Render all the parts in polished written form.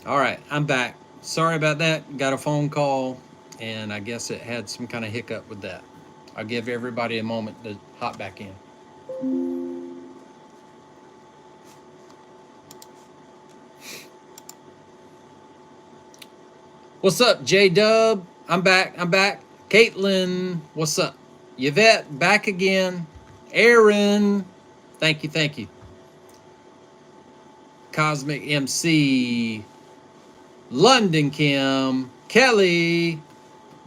All right, I'm back. Sorry about that. Got a phone call, and I guess it had some kind of hiccup with that. I'll give everybody a moment to hop back in. What's up, J Dub? I'm back. I'm back. Caitlin, what's up? Yvette, back again. Aaron, thank you, thank you. Cosmic MC, London Kim, Kelly,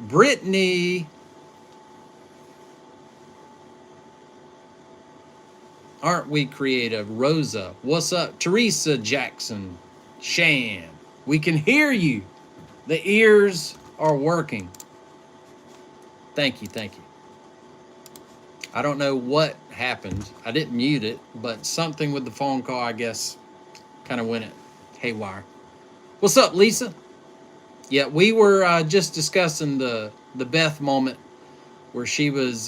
Brittany. Aren't we creative? Rosa, what's up? Teresa Jackson, Shan, we can hear you. The ears are working. Thank you, thank you. I don't know what happened. I didn't mute it, but something with the phone call, I guess, kind of went it haywire. What's up, Lisa? Yeah, we were just discussing the Beth moment where she was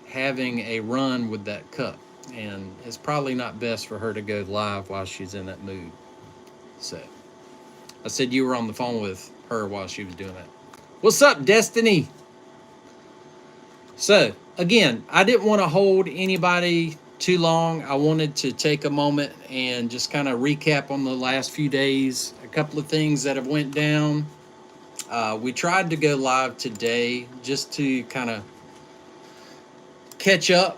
having a run with that cup, and it's probably not best for her to go live while she's in that mood. So I said you were on the phone with her while she was doing that. What's up, Destiny? So again, I didn't want to hold anybody too long. I wanted to take a moment and just kind of recap on the last few days, a couple of things that have went down. We tried to go live today just to kind of catch up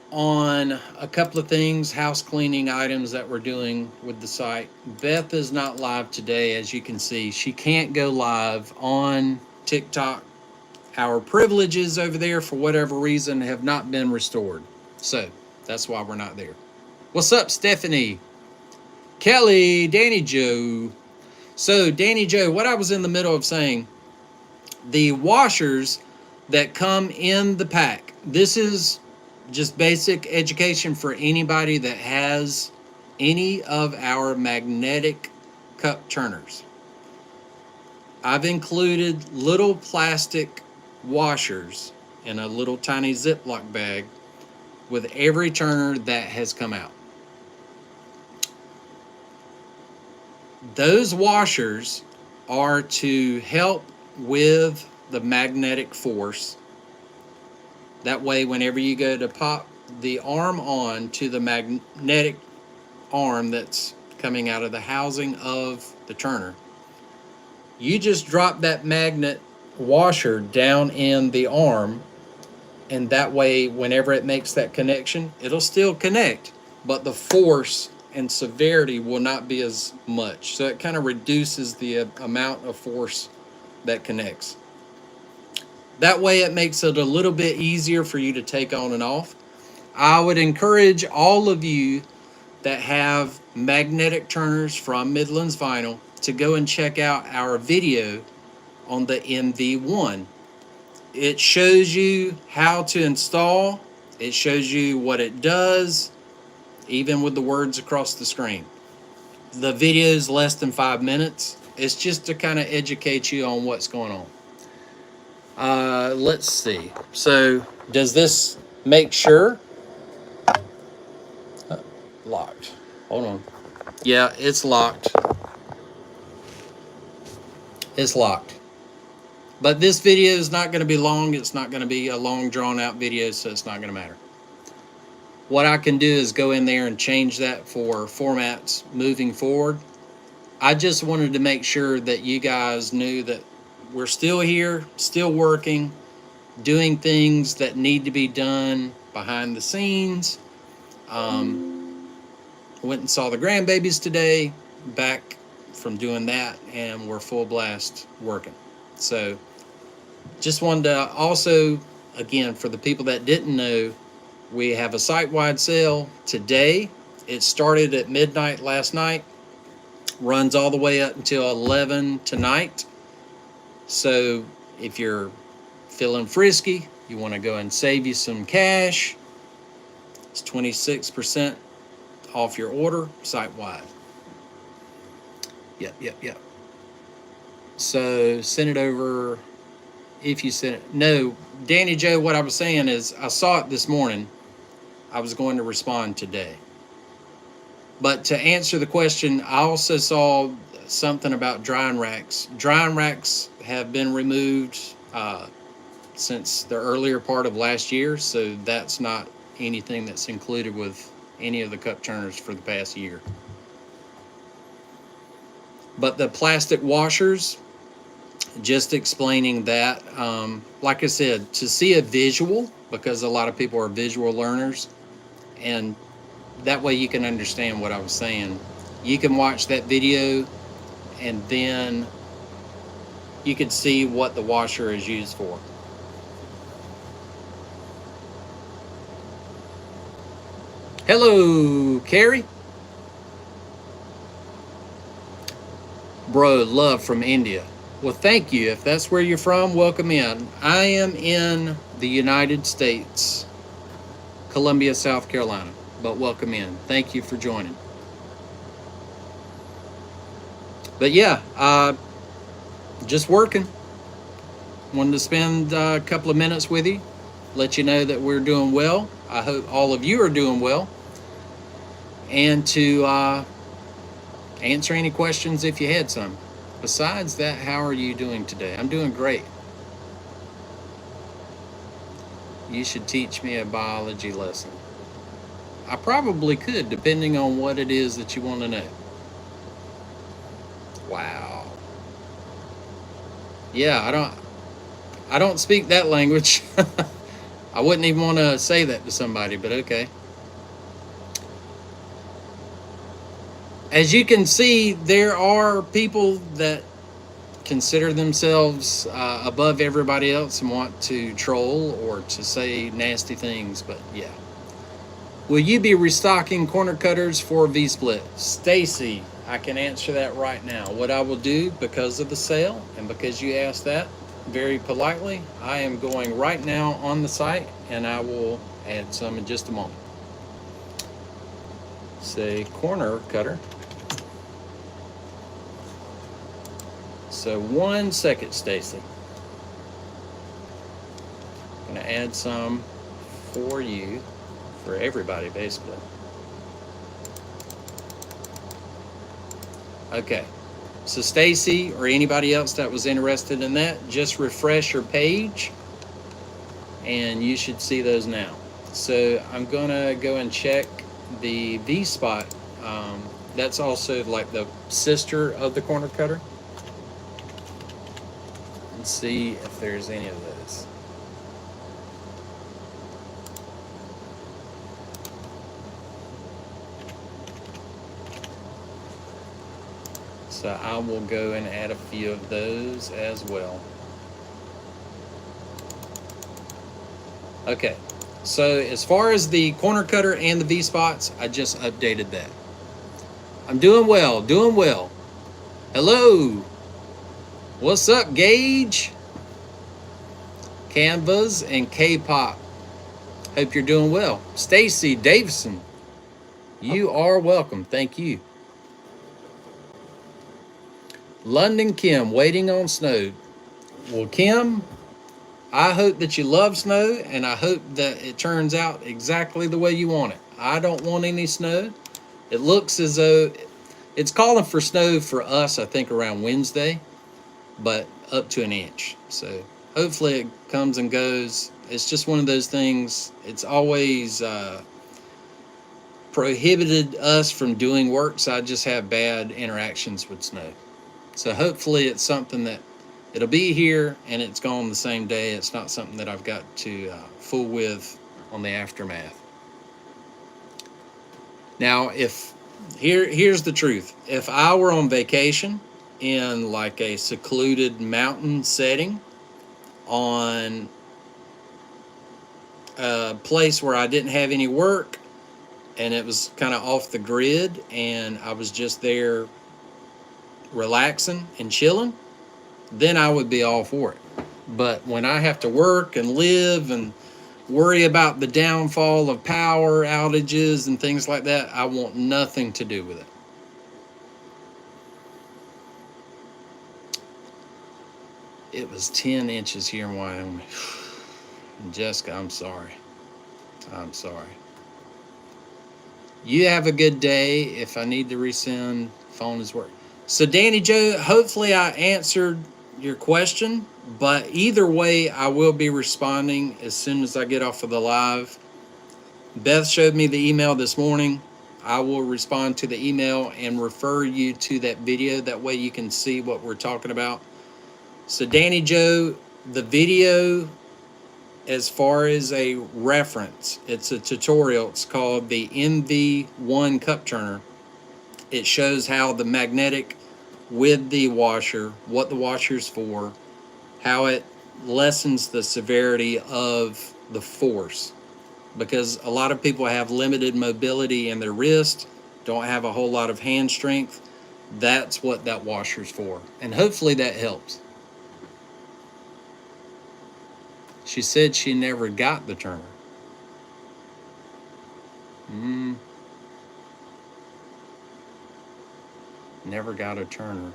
on a couple of things, house cleaning items that we're doing with the site. Beth is not live today, as you can see. She can't go live on TikTok. Our privileges over there, for whatever reason, have not been restored. So that's why we're not there. What's up, Stephanie? Kelly, Danny Joe. So, Danny Joe, what I was in the middle of saying, the washers that come in the pack, this is just basic education for anybody that has any of our magnetic cup turners. I've included little plastic washers in a little tiny Ziploc bag with every turner that has come out. Those washers are to help with the magnetic force. That way, whenever you go to pop the arm on to the magnetic arm that's coming out of the housing of the turner, you just drop that magnet washer down in the arm, and that way, whenever it makes that connection, it'll still connect, but the force and severity will not be as much. So it kind of reduces the amount of force that connects. That way it makes it a little bit easier for you to take on and off. I would encourage all of you that have magnetic turners from Midlands Vinyl to go and check out our video on the MV1. It shows you how to install. It shows you what it does, even with the words across the screen. The video is less than 5 minutes. It's just to kind of educate you on what's going on. Let's see. So, does this make sure? Locked. Hold on. Yeah, it's locked. It's locked. But this video is not going to be long. It's not going to be a long, drawn-out video, so it's not going to matter. What I can do is go in there and change that for formats moving forward. I just wanted to make sure that you guys knew that we're still here, still working, doing things that need to be done behind the scenes. Went and saw the grandbabies today, back from doing that, and we're full blast working. So just wanted to also, again, for the people that didn't know, we have a site-wide sale today. It started at midnight last night, runs all the way up until 11 tonight. So if you're feeling frisky, you want to go and save you some cash, it's 26% off your order site-wide. Yep. So send it over if you send it. No, Danny Joe, what I was saying is I saw it this morning. I was going to respond today. But to answer the question, I also saw something about drying racks. Drying racks have been removed since the earlier part of last year, so that's not anything that's included with any of the cup turners for the past year. But the plastic washers, just explaining that, like I said, to see a visual, because a lot of people are visual learners, and that way you can understand what I was saying. You can watch that video and then you can see what the washer is used for. Hello, Carrie. Bro, love from India. Well, thank you. If that's where you're from, welcome in. I am in the United States, Columbia, South Carolina, but welcome in. Thank you for joining. But yeah, just working. Wanted to spend a couple of minutes with you, let you know that we're doing well. I hope all of you are doing well, and to answer any questions if you had some. Besides that, how are you doing today? I'm doing great. You should teach me a biology lesson. I probably could, depending on what it is that you want to know. Wow. Yeah, I don't speak that language. I wouldn't even want to say that to somebody, but okay. As you can see, there are people that consider themselves above everybody else and want to troll or to say nasty things, but yeah. Will you be restocking corner cutters for V-Split? Stacy, I can answer that right now. What I will do, because of the sale and because you asked that very politely, I am going right now on the site and I will add some in just a moment. Say corner cutter. So 1 second, Stacy. I'm gonna add some for you, for everybody, basically. Okay. So Stacy or anybody else that was interested in that, just refresh your page, and you should see those now. So I'm gonna go and check the V-Spot. That's also like the sister of the corner cutter. And see if there's any of those. So I will go and add a few of those as well. Okay, so as far as the corner cutter and the V-Spots, I just updated that. I'm doing well, doing well. Hello. What's up, Gage? Canvas and K-pop. Hope you're doing well. Stacy Davison, you are welcome. Thank you. London Kim, waiting on snow. Well, Kim, I hope that you love snow, and I hope that it turns out exactly the way you want it. I don't want any snow. It looks as though it's calling for snow for us, I think, around Wednesday, but up to an inch. So hopefully it comes and goes. It's just one of those things. It's always prohibited us from doing work, so I just have bad interactions with snow. So hopefully it's something that it'll be here and it's gone the same day. It's not something that I've got to fool with on the aftermath. Now, here's the truth. If I were on vacation in like a secluded mountain setting on a place where I didn't have any work and it was kind of off the grid and I was just there relaxing and chilling, then I would be all for it. But when I have to work and live and worry about the downfall of power outages and things like that, I want nothing to do with it. It was 10 inches here in Wyoming. Jessica, I'm sorry. I'm sorry. You have a good day. If I need to resend, phone is working. So Danny Joe, hopefully I answered your question, but either way, I will be responding as soon as I get off of the live. Beth showed me the email this morning. I will respond to the email and refer you to that video. That way you can see what we're talking about. So Danny Joe, the video, as far as a reference, it's a tutorial. It's called the MV1 cup turner. It shows how the magnetic with the washer, what the washer's for, how it lessens the severity of the force. Because a lot of people have limited mobility in their wrist, don't have a whole lot of hand strength. That's what that washer's for. And hopefully that helps. She said she never got the turner. Never got a turner.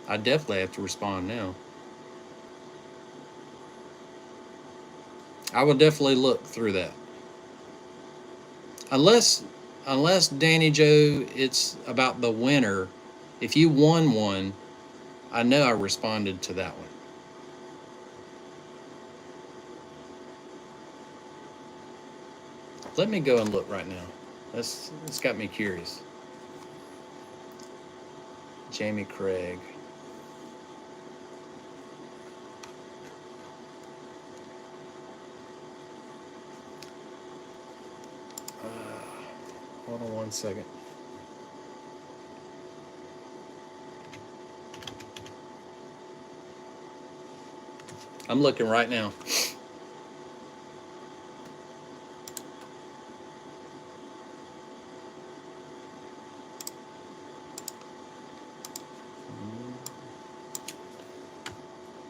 I definitely have to respond now. I will definitely look through that. Unless Danny Joe, it's about the winner. If you won one, I know I responded to that one. Let me go and look right now. It's got me curious. Jamie Craig. Hold on one second. I'm looking right now.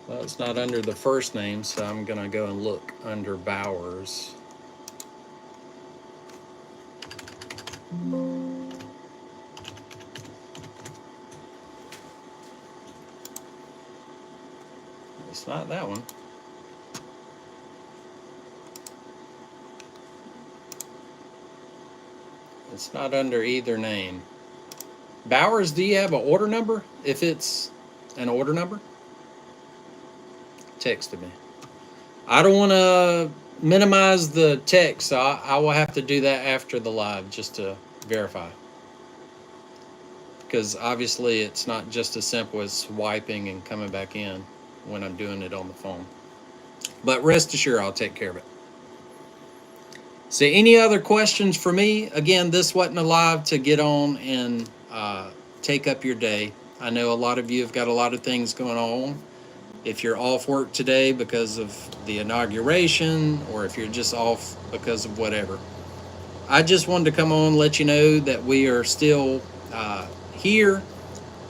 Well, it's not under the first name, so I'm going to go and look under Bowers. It's not that one. It's not under either name. Bowers, do you have an order number? If it's an order number, text to me. I don't want to minimize the text, so I will have to do that after the live just to verify. Because obviously it's not just as simple as swiping and coming back in when I'm doing it on the phone. But rest assured, I'll take care of it. So any other questions for me? Again, this wasn't a live to get on and take up your day. I know a lot of you have got a lot of things going on. If you're off work today because of the inauguration, or if you're just off because of whatever. I just wanted to come on and let you know that we are still here.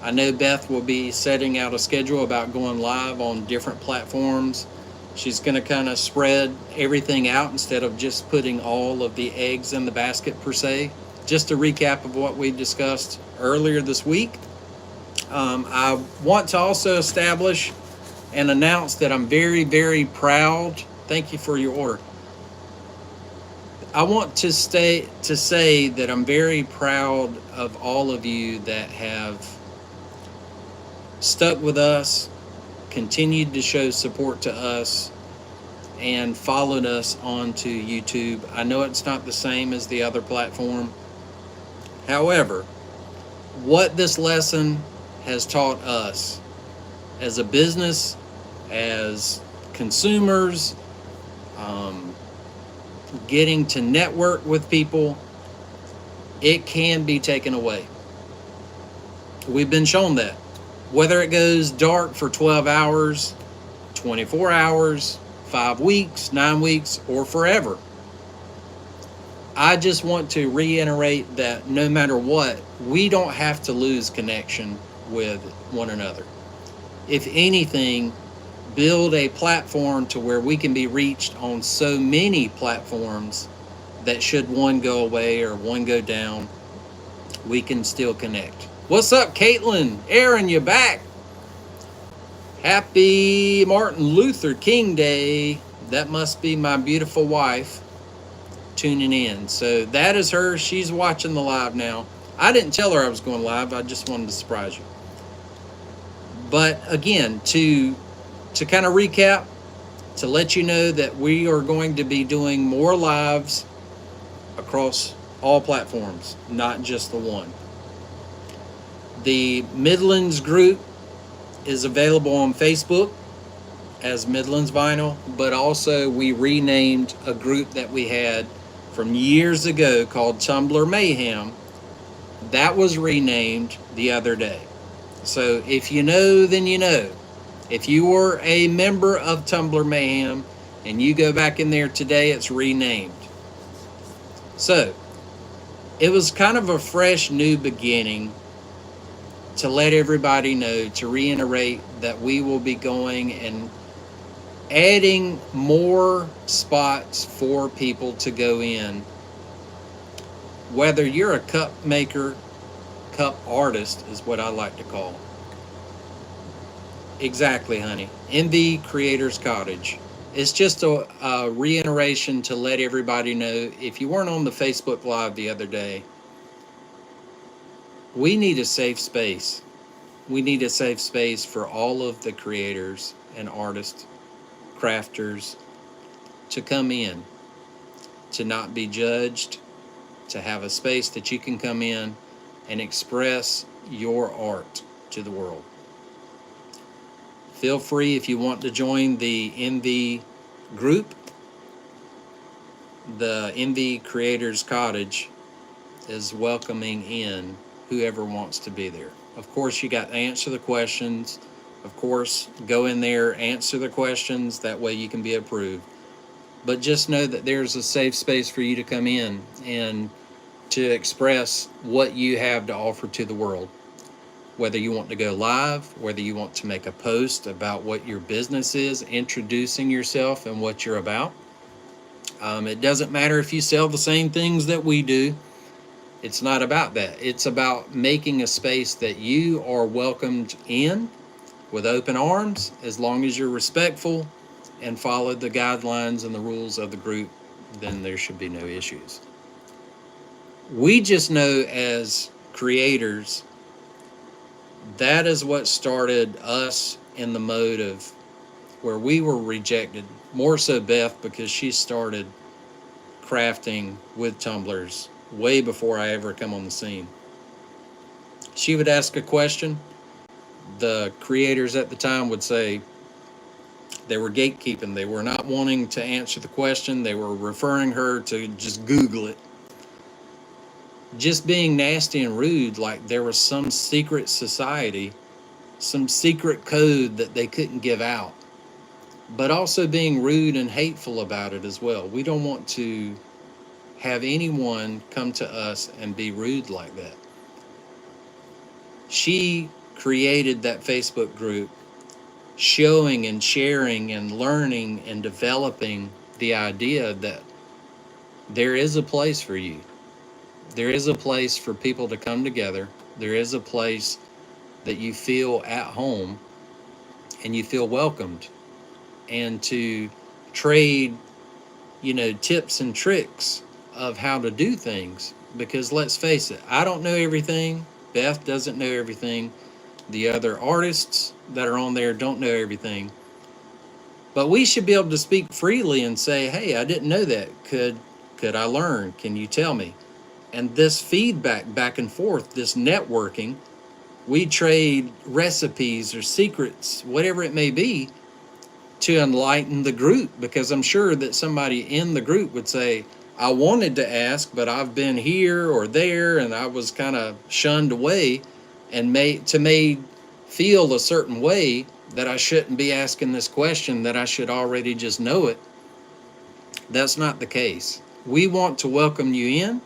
I know Beth will be setting out a schedule about going live on different platforms. She's going to kind of spread everything out instead of just putting all of the eggs in the basket per se. Just a recap of what we discussed earlier this week. I want to also establish and announce that I'm very, very proud. Thank you for your order. I want to say that I'm very proud of all of you that have stuck with us, continued to show support to us, and followed us onto YouTube. I know it's not the same as the other platform. However, what this lesson has taught us as a business, as consumers, getting to network with people, it can be taken away. We've been shown that. Whether it goes dark for 12 hours, 24 hours, 5 weeks, 9 weeks, or forever. I just want to reiterate that no matter what, we don't have to lose connection with one another. If anything, build a platform to where we can be reached on so many platforms that should one go away or one go down, we can still connect. What's up, Caitlin? Aaron, you back? Happy Martin Luther King Day. That must be my beautiful wife tuning in. So that is her. She's watching the live now. I didn't tell her I was going live. I just wanted to surprise you. But again, to kind of recap, to let you know that we are going to be doing more lives across all platforms, not just the one. The Midlands group is available on Facebook as Midlands Vinyl, but also we renamed a group that we had from years ago called Tumblr Mayhem. That was renamed the other day. So if you know, then you know. If you were a member of Tumblr Mayhem and you go back in there today, it's renamed. So it was kind of a fresh new beginning to let everybody know, to reiterate that we will be going and adding more spots for people to go in. Whether you're a cup maker, cup artist is what I like to call. Exactly, honey. Envy Creators Cottage. It's just a reiteration to let everybody know, if you weren't on the Facebook Live the other day, we need a safe space. We need a safe space for all of the creators and artists, crafters, to come in, to not be judged, to have a space that you can come in and express your art to the world. Feel free, if you want to join the Envy group. The Envy Creators Cottage is welcoming in whoever wants to be there. Of course, you got to answer the questions. Of course, go in there, answer the questions. That way you can be approved. But just know that there's a safe space for you to come in and to express what you have to offer to the world. Whether you want to go live, whether you want to make a post about what your business is, introducing yourself and what you're about. It doesn't matter if you sell the same things that we do. It's not about that. It's about making a space that you are welcomed in with open arms, as long as you're respectful and follow the guidelines and the rules of the group, then there should be no issues. We just know as creators, that is what started us in the mode of where we were rejected. More so Beth, because she started crafting with tumblers way before I ever come on the scene. She would ask a question. The creators at the time would say they were gatekeeping. They were not wanting to answer the question. They were referring her to just Google it. Just being nasty and rude, like there was some secret society, some secret code that they couldn't give out. But also being rude and hateful about it as well. We don't want to have anyone come to us and be rude like that. She created that Facebook group showing and sharing and learning and developing the idea that there is a place for you. There is a place for people to come together. There is a place that you feel at home and you feel welcomed, and to trade, tips and tricks of how to do things. Because let's face it, I don't know everything. Beth doesn't know everything. The other artists that are on there don't know everything. But we should be able to speak freely and say, hey, I didn't know that. Could I learn? Can you tell me? And this feedback back and forth, this networking, we trade recipes or secrets, whatever it may be, to enlighten the group. Because I'm sure that somebody in the group would say, I wanted to ask, but I've been here or there, and I was kind of shunned away and made feel a certain way that I shouldn't be asking this question, that I should already just know it. That's not the case. We want to welcome you in.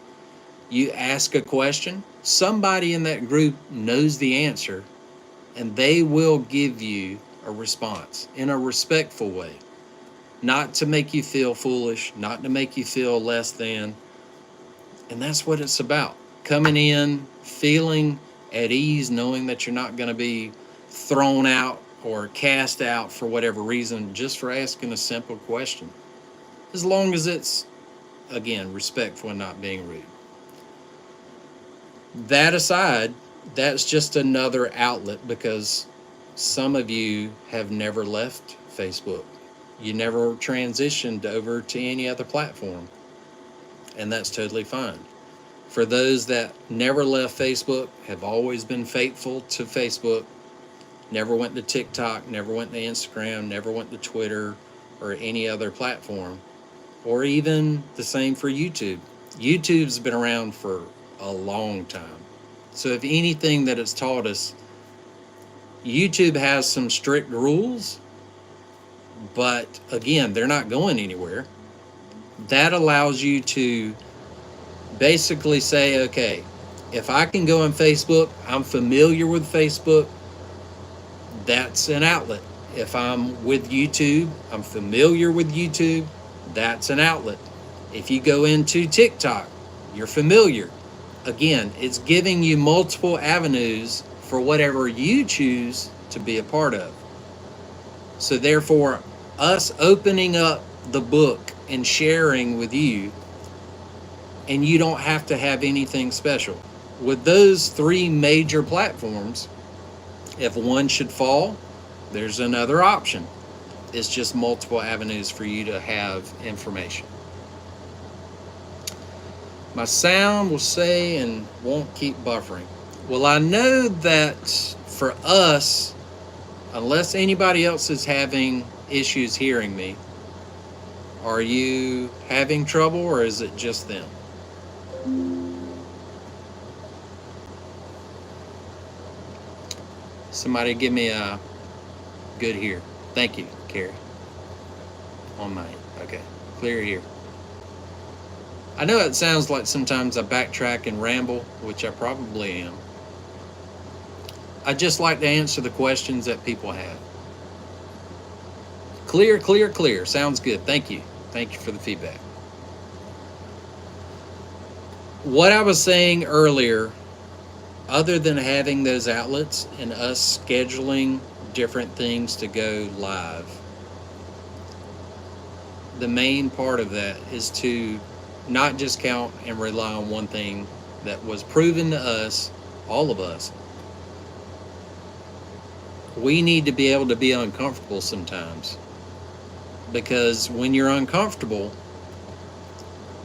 You ask a question. Somebody in that group knows the answer, and they will give you a response in a respectful way. Not to make you feel foolish, not to make you feel less than. And that's what it's about. Coming in, feeling at ease, knowing that you're not going to be thrown out or cast out for whatever reason, just for asking a simple question. As long as it's, again, respectful and not being rude. That aside, that's just another outlet because some of you have never left Facebook. You never transitioned over to any other platform, and that's totally fine. For those that never left Facebook, have always been faithful to Facebook, never went to TikTok, never went to Instagram, never went to Twitter or any other platform, or even the same for YouTube. YouTube's been around for a long time. So if anything that it's taught us, YouTube has some strict rules, but again, they're not going anywhere. That allows you to basically say, okay, if I can go on Facebook, I'm familiar with Facebook, that's an outlet. If I'm with YouTube, I'm familiar with YouTube, that's an outlet. If you go into TikTok, you're familiar. Again, it's giving you multiple avenues for whatever you choose to be a part of. So therefore, us opening up the book and sharing with you, and you don't have to have anything special. With those three major platforms, if one should fall, there's another option. It's just multiple avenues for you to have information. My sound will say and won't keep buffering. Well, I know that for us, unless anybody else is having issues hearing me, are you having trouble or is it just them? Somebody give me a good here. Thank you, Carrie. On mine. Okay. Clear here. I know it sounds like sometimes I backtrack and ramble, which I probably am. I just like to answer the questions that people have. Clear, clear, clear. Sounds good. Thank you. Thank you for the feedback. What I was saying earlier, other than having those outlets and us scheduling different things to go live, the main part of that is to not just count and rely on one thing that was proven to us, all of us. We need to be able to be uncomfortable sometimes, because when you're uncomfortable,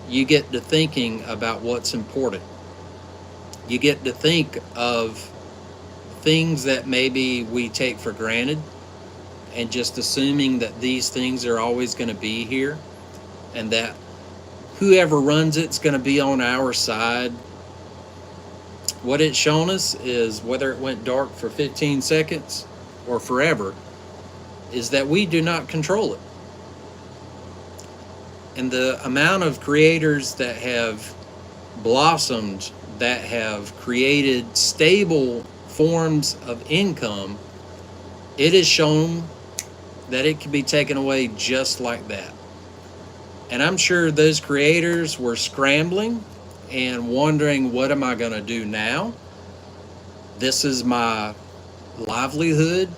you get to thinking about what's important. You get to think of things that maybe we take for granted and just assuming that these things are always going to be here and that whoever runs it's going to be on our side. What it's shown us is, whether it went dark for 15 seconds or forever, is that we do not control it. And the amount of creators that have blossomed, that have created stable forms of income, it is shown that it can be taken away just like that. And I'm sure those creators were scrambling and wondering, what am I going to do now? This is my livelihood.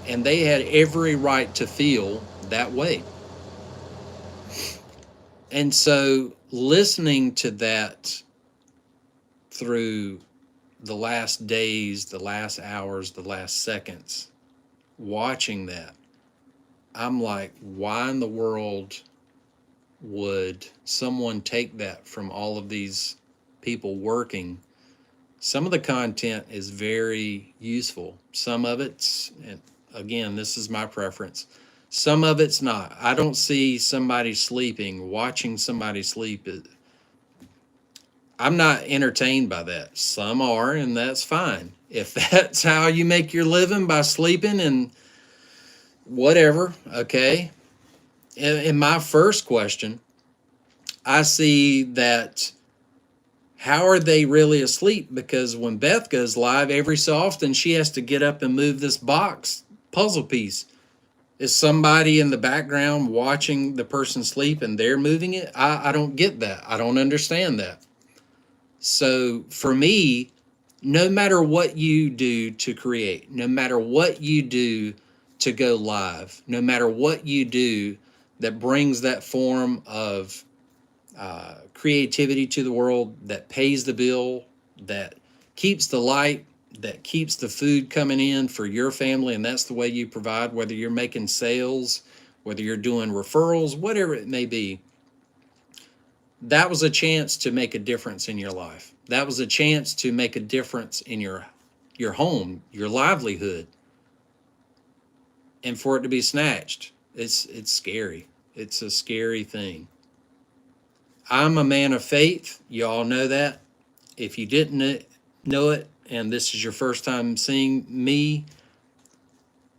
And they had every right to feel that way. And so listening to that through the last days, the last hours, the last seconds, watching that, I'm like, why in the world would someone take that from all of these people working? Some of the content is very useful. Some of it's, and again, this is my preference, some of it's not. I don't see somebody sleeping, watching somebody sleep. I'm not entertained by that. Some are, and that's fine. If that's how you make your living, by sleeping and whatever, okay. In my first question, I see that, how are they really asleep? Because when Beth goes live, every so often she has to get up and move this box puzzle piece. Is somebody in the background watching the person sleep and they're moving it? I don't get that. I don't understand that. So for me, no matter what you do to create, no matter what you do to go live, no matter what you do that brings that form of creativity to the world, that pays the bill, that keeps the light, that keeps the food coming in for your family, and that's the way you provide, whether you're making sales, whether you're doing referrals, whatever it may be. That was a chance to make a difference in your life. That was a chance to make a difference in your home, your livelihood. And for it to be snatched, it's scary. It's a scary thing. I'm a man of faith. You all know that. If you didn't know it, and this is your first time seeing me,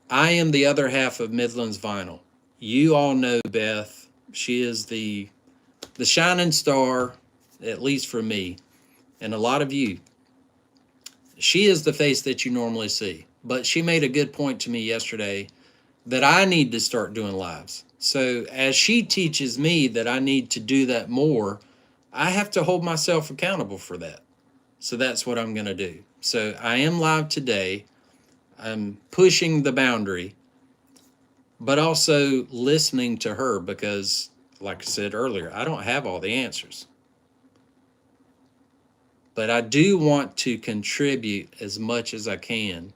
I am the other half of Midlands Vinyl. You all know Beth. She is the shining star, at least for me, and a lot of you. She is the face that you normally see. But she made a good point to me yesterday that I need to start doing lives. So as she teaches me that I need to do that more, I have to hold myself accountable for that. So that's what I'm going to do. So I am live today. I'm pushing the boundary, but also listening to her because, like I said earlier, I don't have all the answers. But I do want to contribute as much as I can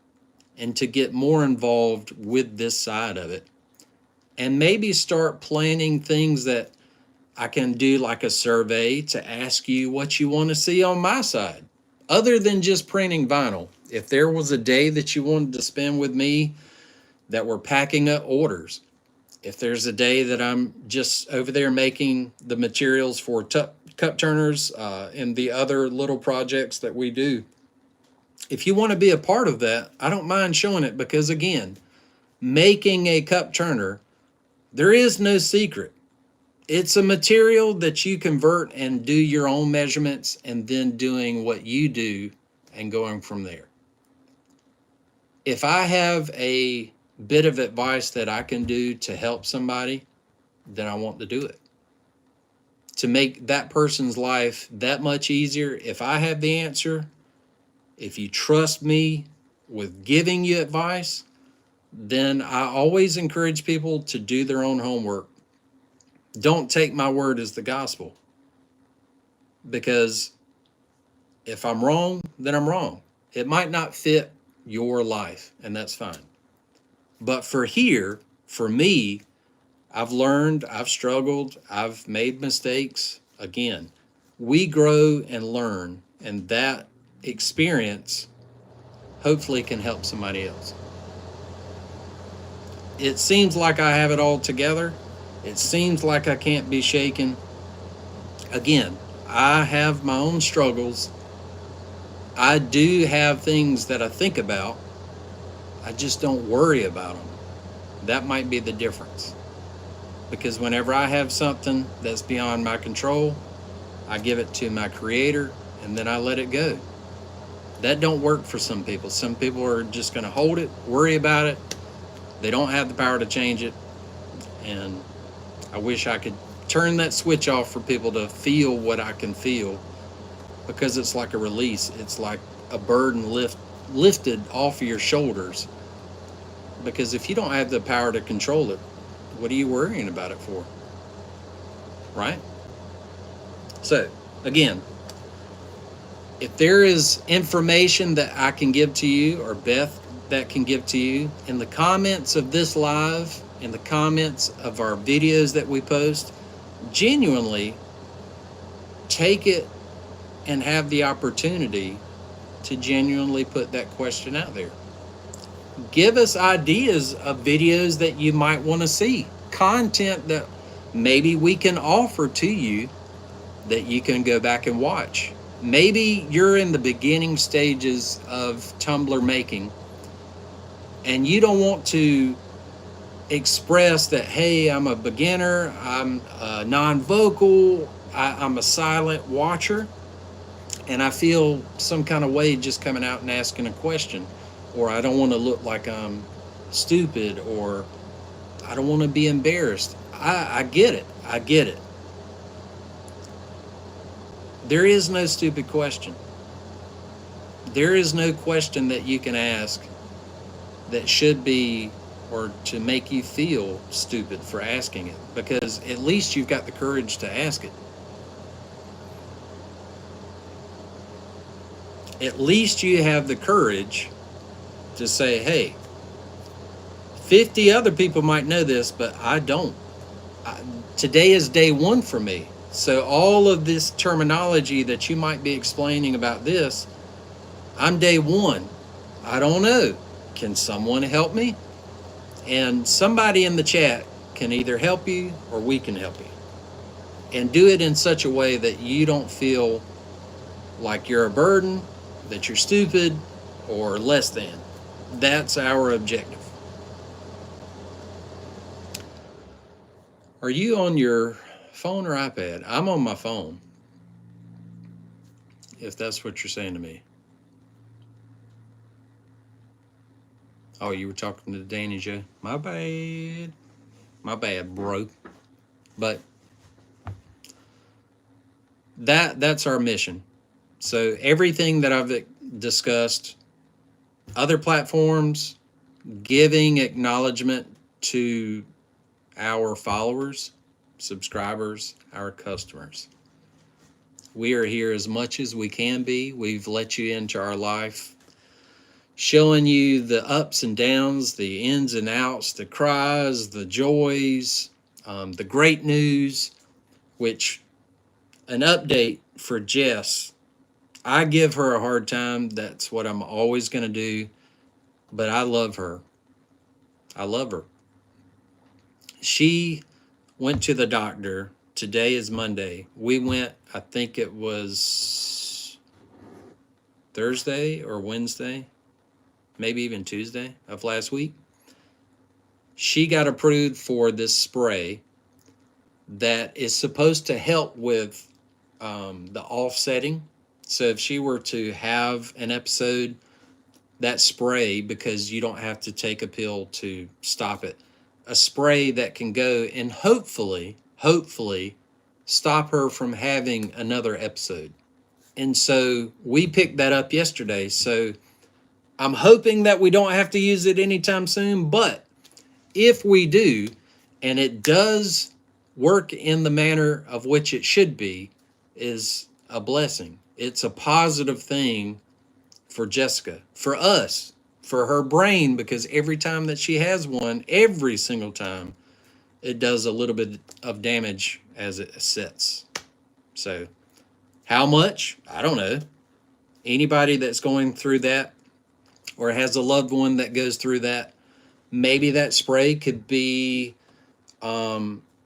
and to get more involved with this side of it. And maybe start planning things that I can do, like a survey to ask you what you want to see on my side, other than just printing vinyl. If there was a day that you wanted to spend with me that we're packing up orders, if there's a day that I'm just over there making the materials for cup turners and the other little projects that we do, if you want to be a part of that, I don't mind showing it, because again, making a cup turner, there is no secret. It's a material that you convert and do your own measurements, and then doing what you do and going from there. If I have a bit of advice that I can do to help somebody, then I want to do it. To make that person's life that much easier, if I have the answer, if you trust me with giving you advice, then I always encourage people to do their own homework. Don't take my word as the gospel, because if I'm wrong, then I'm wrong. It might not fit your life, and that's fine. But for me, I've learned, I've struggled, I've made mistakes. Again, we grow and learn, and that experience hopefully can help somebody else. It seems like I have it all together. It seems like I can't be shaken. Again, I have my own struggles. I do have things that I think about. I just don't worry about them. That might be the difference. Because whenever I have something that's beyond my control, I give it to my Creator, and then I let it go. That don't work for some people. Some people are just going to hold it, worry about it. They don't have the power to change it. And I wish I could turn that switch off for people to feel what I can feel, because it's like a release. It's like a burden lifted off of your shoulders. Because if you don't have the power to control it, what are you worrying about it for? Right? So, again, if there is information that I can give to you, or Beth that can give to you, in the comments of this live, in the comments of our videos that we post, genuinely take it and have the opportunity to genuinely put that question out there. Give us ideas of videos that you might want to see, content that maybe we can offer to you that you can go back and watch. Maybe you're in the beginning stages of tumbler making and you don't want to express that, hey, I'm a beginner, I'm non-vocal, I'm a silent watcher, and I feel some kind of way just coming out and asking a question, or I don't want to look like I'm stupid, or I don't want to be embarrassed. I get it. I get it. There is no stupid question. There is no question that you can ask that should be, or to make you feel stupid for asking it, because at least you've got the courage to ask it. at least you have the courage to say, hey, 50 other people might know this, but I don't. I, Today is day one for me. So all of this terminology that you might be explaining about this, I'm day one. I don't know. Can someone help me? And somebody in the chat can either help you or we can help you. And do it in such a way that you don't feel like you're a burden, that you're stupid, or less than. That's our objective. Are you on your phone or iPad? I'm on my phone, if that's what you're saying to me. Oh, you were talking to Danny Joe? My bad. My bad, bro. But that's our mission. So everything that I've discussed, other platforms, giving acknowledgement to our followers, subscribers, our customers. We are here as much as we can be. We've let you into our life, showing you the ups and downs, the ins and outs, the cries, the joys, the great news, which an update for Jess. I give her a hard time. That's what I'm always going to do. But I love her. I love her. She went to the doctor. Today is Monday. We went, I think it was Thursday or Wednesday, maybe even Tuesday of last week. She got approved for this spray that is supposed to help with the offsetting. So if she were to have an episode, that spray, because you don't have to take a pill to stop it, a spray that can go and hopefully stop her from having another episode. And so we picked that up yesterday. So I'm hoping that we don't have to use it anytime soon. But if we do, and it does work in the manner of which it should be, is a blessing. It's a positive thing for Jessica, for us, for her brain, because every time that she has one, every single time, it does a little bit of damage as it sets. So how much? I don't know. Anybody that's going through that or has a loved one that goes through that, maybe that spray could be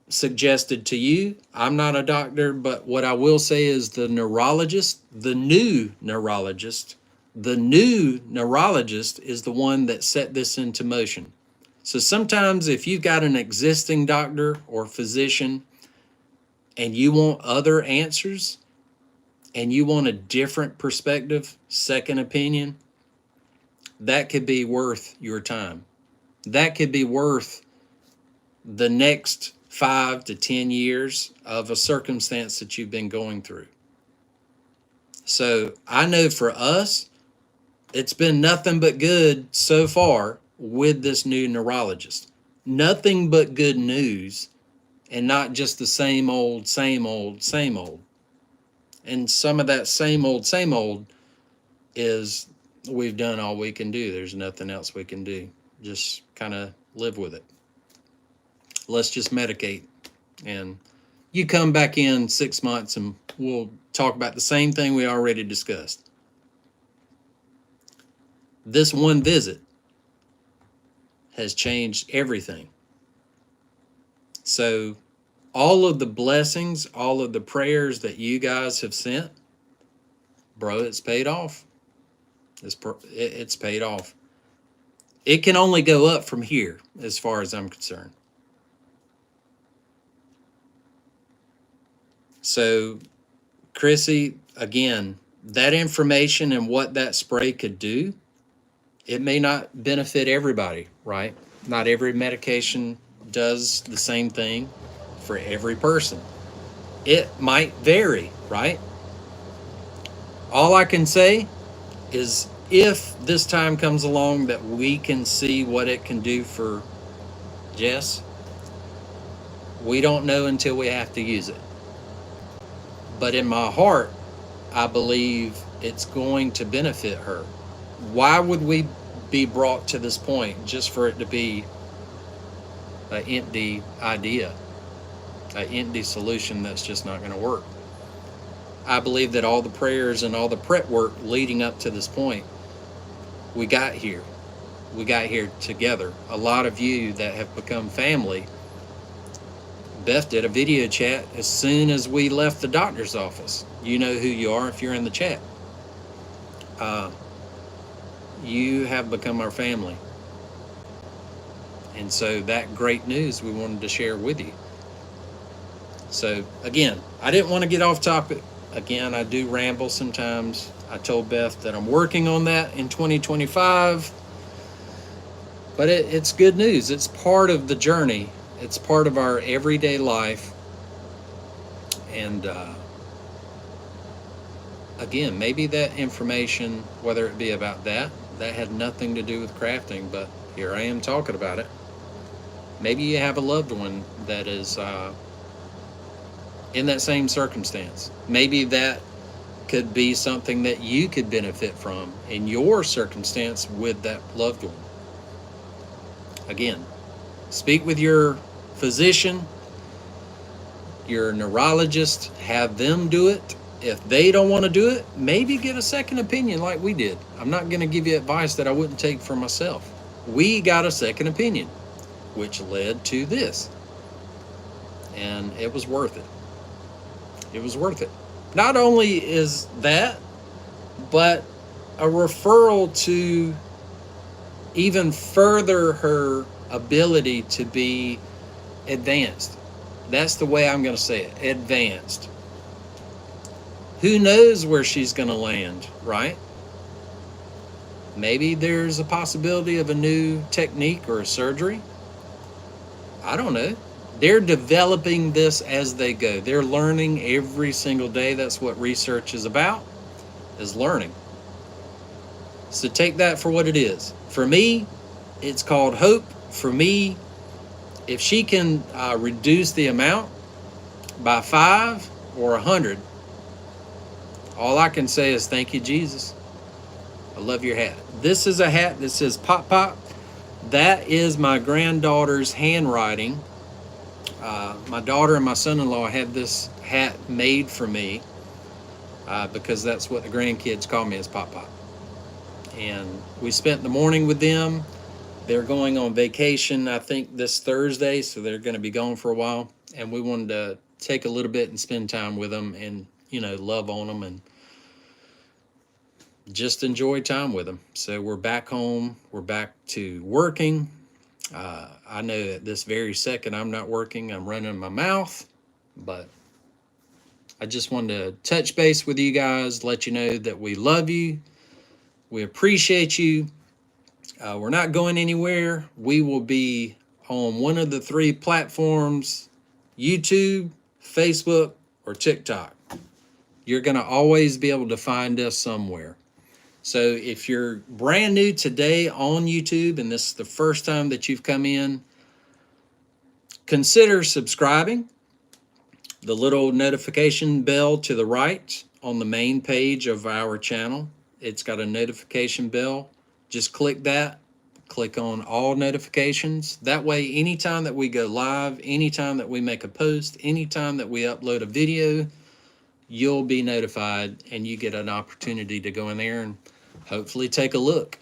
suggested to you. I'm not a doctor, but what I will say is the new neurologist is the one that set this into motion. So sometimes if you've got an existing doctor or physician and you want other answers and you want a different perspective, second opinion, that could be worth your time. That could be worth the next 5 to 10 years of a circumstance that you've been going through. So I know for us, it's been nothing but good so far with this new neurologist. Nothing but good news, and not just the same old. And some of that same old is we've done all we can do. There's nothing else we can do. Just kind of live with it. Let's just medicate. And you come back in 6 months and we'll talk about the same thing we already discussed. This one visit has changed everything. So all of the blessings, all of the prayers that you guys have sent, bro, it's paid off. It's paid off. It can only go up from here as far as I'm concerned. So, Chrissy, again, that information and what that spray could do, it may not benefit everybody, right? Not every medication does the same thing for every person. It might vary, right? All I can say is if this time comes along that we can see what it can do for Jess, we don't know until we have to use it. But in my heart, I believe it's going to benefit her. Why would we be brought to this point just for it to be an empty idea, an empty solution that's just not going to work? I believe that all the prayers and all the prep work leading up to this point, we got here. We got here together. A lot of you that have become family, Beth did a video chat as soon as we left the doctor's office. You know who you are if you're in the chat. You have become our family. And so that great news we wanted to share with you. So again, I didn't want to get off topic. Again, I do ramble sometimes. I told Beth that I'm working on that in 2025. But it's good news. It's part of the journey. It's part of our everyday life. And again, maybe that information, whether it be about that had nothing to do with crafting, but here I am talking about it. Maybe you have a loved one that is in that same circumstance. Maybe that could be something that you could benefit from in your circumstance with that loved one. Again, speak with your physician, your neurologist, have them do it. If they don't want to do it, maybe get a second opinion like we did. I'm not going to give you advice that I wouldn't take for myself. We got a second opinion, which led to this. And it was worth it. It was worth it. Not only is that, but a referral to even further her ability to be advanced. That's the way I'm going to say it, advanced. Who knows where she's going to land, right? Maybe there's a possibility of a new technique or a surgery. I don't know. They're developing this as they go. They're learning every single day. That's what research is about, is learning. So take that for what it is. For me, it's called hope. For me, if she can reduce the amount by 5 or 100, all I can say is thank you, Jesus. I love your hat. This is a hat that says Pop Pop. That is my granddaughter's handwriting. My daughter and my son-in-law had this hat made for me because that's what the grandkids call me, as Pop Pop. And we spent the morning with them. They're going on vacation, I think, this Thursday, so they're going to be gone for a while. And we wanted to take a little bit and spend time with them and, love on them and just enjoy time with them. So we're back home. We're back to working. I know at this very second I'm not working. I'm running my mouth. But I just wanted to touch base with you guys, let you know that we love you. We appreciate you. We're not going anywhere. We will be on one of the 3 platforms, YouTube, Facebook, or TikTok. You're going to always be able to find us somewhere. So if you're brand new today on YouTube and this is the first time that you've come in, consider subscribing. The little notification bell to the right on the main page of our channel, it's got a notification bell. Just click that. Click on all notifications. That way, anytime that we go live, anytime that we make a post, anytime that we upload a video, you'll be notified and you get an opportunity to go in there and hopefully take a look.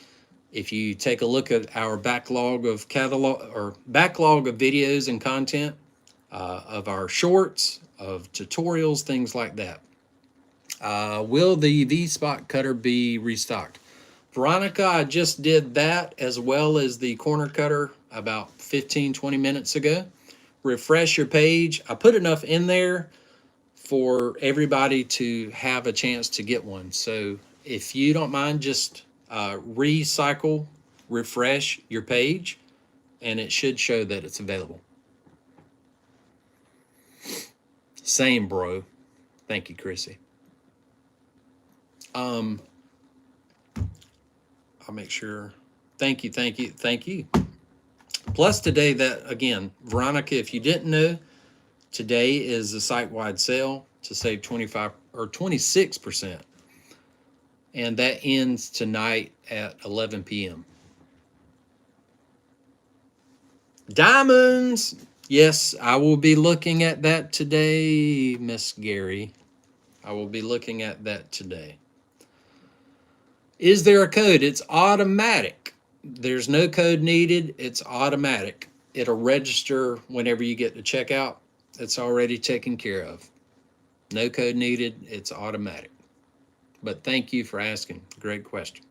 If you take a look at our backlog of videos and content, of our shorts, of tutorials, things like that. Will the V-spot cutter be restocked? Veronica, I just did that as well as the corner cutter about 15-20 minutes ago. Refresh your page. I put enough in there for everybody to have a chance to get one. So if you don't mind, just refresh your page, and it should show that it's available. Same, bro. Thank you, Chrissy. I'll make sure. Thank you. Plus today, that again, Veronica, if you didn't know, today is a site-wide sale to save 25 or 26%. and that ends tonight at 11 p.m. Diamonds! Yes, I will be looking at that today, Miss Gary. I will be looking at that today. Is there a code? It's automatic. There's no code needed. It's automatic. It'll register whenever you get to checkout. It's already taken care of. No code needed. It's automatic. But thank you for asking. Great question.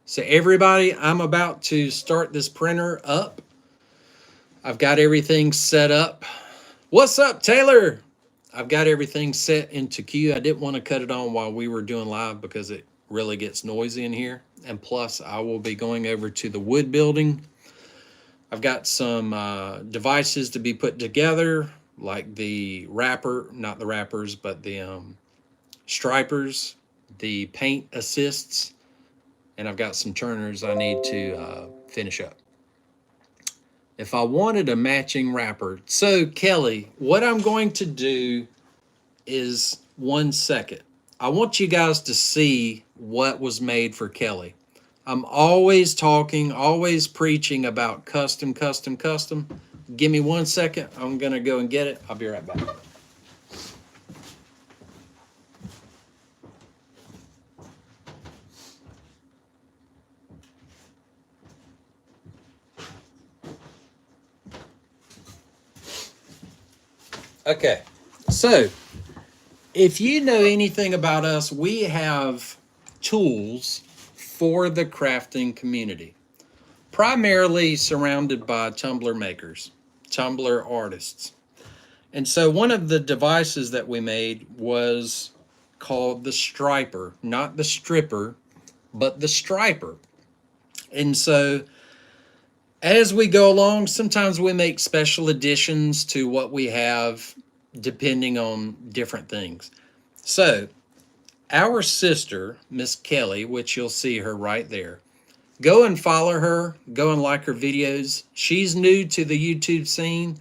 So everybody, I'm about to start this printer up. I've got everything set up. What's up, Taylor? I've got everything set into queue. I didn't want to cut it on while we were doing live because it really gets noisy in here. And plus, I will be going over to the wood building. I've got some devices to be put together, like the wrapper, not the wrappers, but the stripers, the paint assists, and I've got some turners I need to finish up. If I wanted a matching wrapper. So Kelly, what I'm going to do is 1 second. I want you guys to see what was made for Kelly. I'm always talking, always preaching about custom, custom, custom. Give me 1 second. I'm going to go and get it. I'll be right back. Okay, so if you know anything about us, we have tools for the crafting community, primarily surrounded by tumbler makers, tumbler artists. And so one of the devices that we made was called the striper, not the stripper, but the striper. And so as we go along, sometimes we make special additions to what we have depending on different things. So our sister, Miss Kelly, which you'll see her right there, go and follow her, go and like her videos. She's new to the YouTube scene.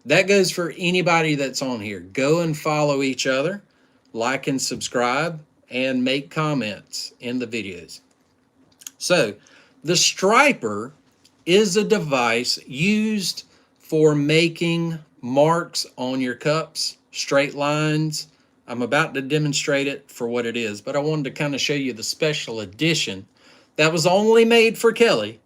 That goes for anybody that's on here. Go and follow each other, like and subscribe, and make comments in the videos. So the striper is a device used for making marks on your cups, straight lines. I'm about to demonstrate it for what it is, but I wanted to kind of show you the special edition that was only made for Kelly,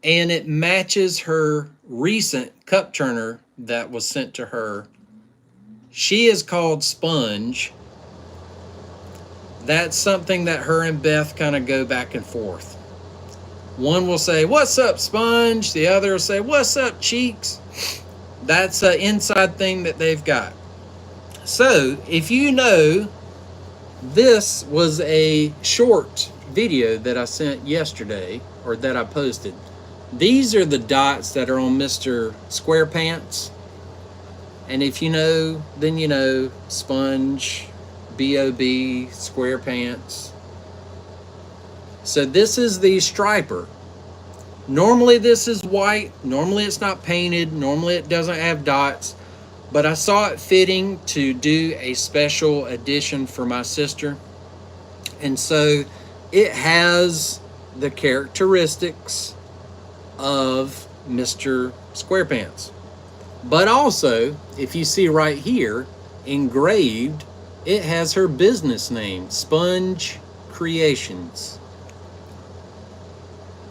and it matches her recent cup turner that was sent to her. She is called Sponge. That's something that her and Beth kind of go back and forth. One will say, "What's up, Sponge?" The other will say, "What's up, Cheeks?" That's an inside thing that they've got. So, if you know, this was a short video that I sent yesterday, or that I posted. These are the dots that are on Mr. SquarePants. And if you know, then you know, Sponge, B.O.B., SquarePants. So this is the striper. Normally this is white. Normally it's not painted. Normally it doesn't have dots. But I saw it fitting to do a special edition for my sister. And so it has the characteristics of Mr. SquarePants. But also, if you see right here, engraved, it has her business name, Sponge Creations.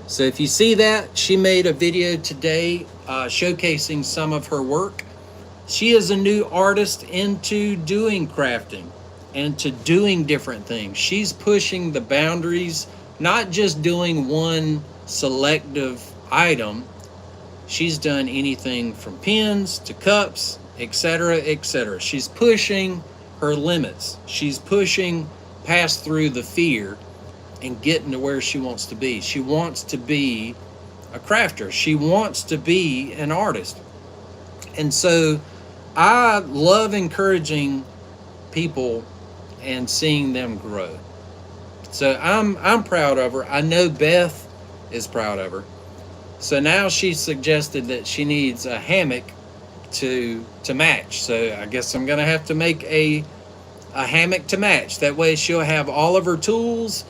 So if you see that, she made a video today showcasing some of her work. She is a new artist into doing crafting and to doing different things. She's pushing the boundaries, not just doing one selective item. She's done anything from pens to cups, etc., etc. She's pushing her limits. She's pushing past through the fear and getting to where she wants to be. She wants to be a crafter. She wants to be an artist. And so I love encouraging people and seeing them grow. So I'm proud of her. I know Beth is proud of her. So now she suggested that she needs a hammock to match. So I guess I'm gonna have to make a a hammock to match. That way she'll have all of her tools,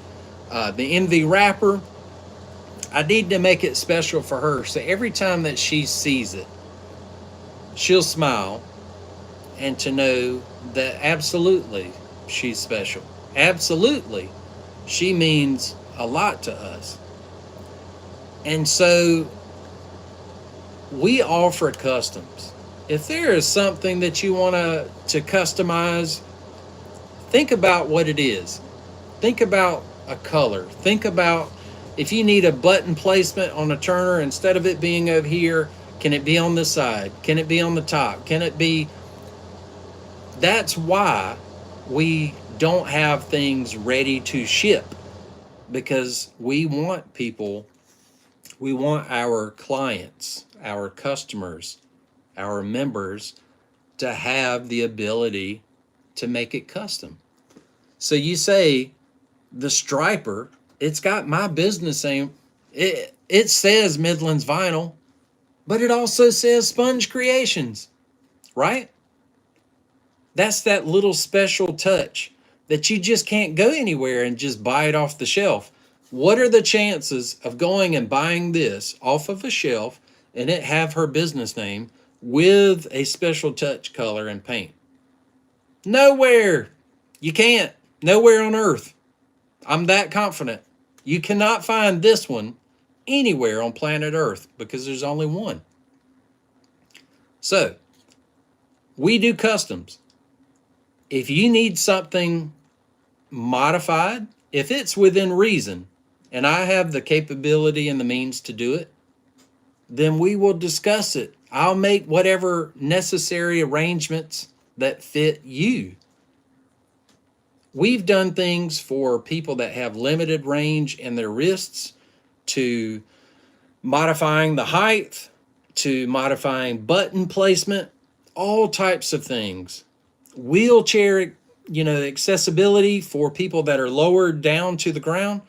the MV wrapper. I need to make it special for her. So every time that she sees it, she'll smile and to know that absolutely she's special. Absolutely, she means a lot to us. And so we offer customs. If there is something that you want to customize, think about what it is. Think about a color. Think about if you need a button placement on a turner, instead of it being over here, can it be on the side? Can it be on the top? Can it be? That's why we don't have things ready to ship, because we want our clients, our customers, our members to have the ability to make it custom. So you say the striper, it's got my business name. It says Midlands Vinyl, but it also says Sponge Creations, right? That's that little special touch that you just can't go anywhere and just buy it off the shelf. What are the chances of going and buying this off of a shelf and it have her business name with a special touch color and paint? Nowhere. You can't. Nowhere on earth. I'm that confident. You cannot find this one anywhere on planet Earth because there's only one. So, we do customs. If you need something modified, if it's within reason, and I have the capability and the means to do it, then we will discuss it. I'll make whatever necessary arrangements that fit you. We've done things for people that have limited range in their wrists, to modifying the height, to modifying button placement, all types of things. Wheelchair, accessibility for people that are lowered down to the ground.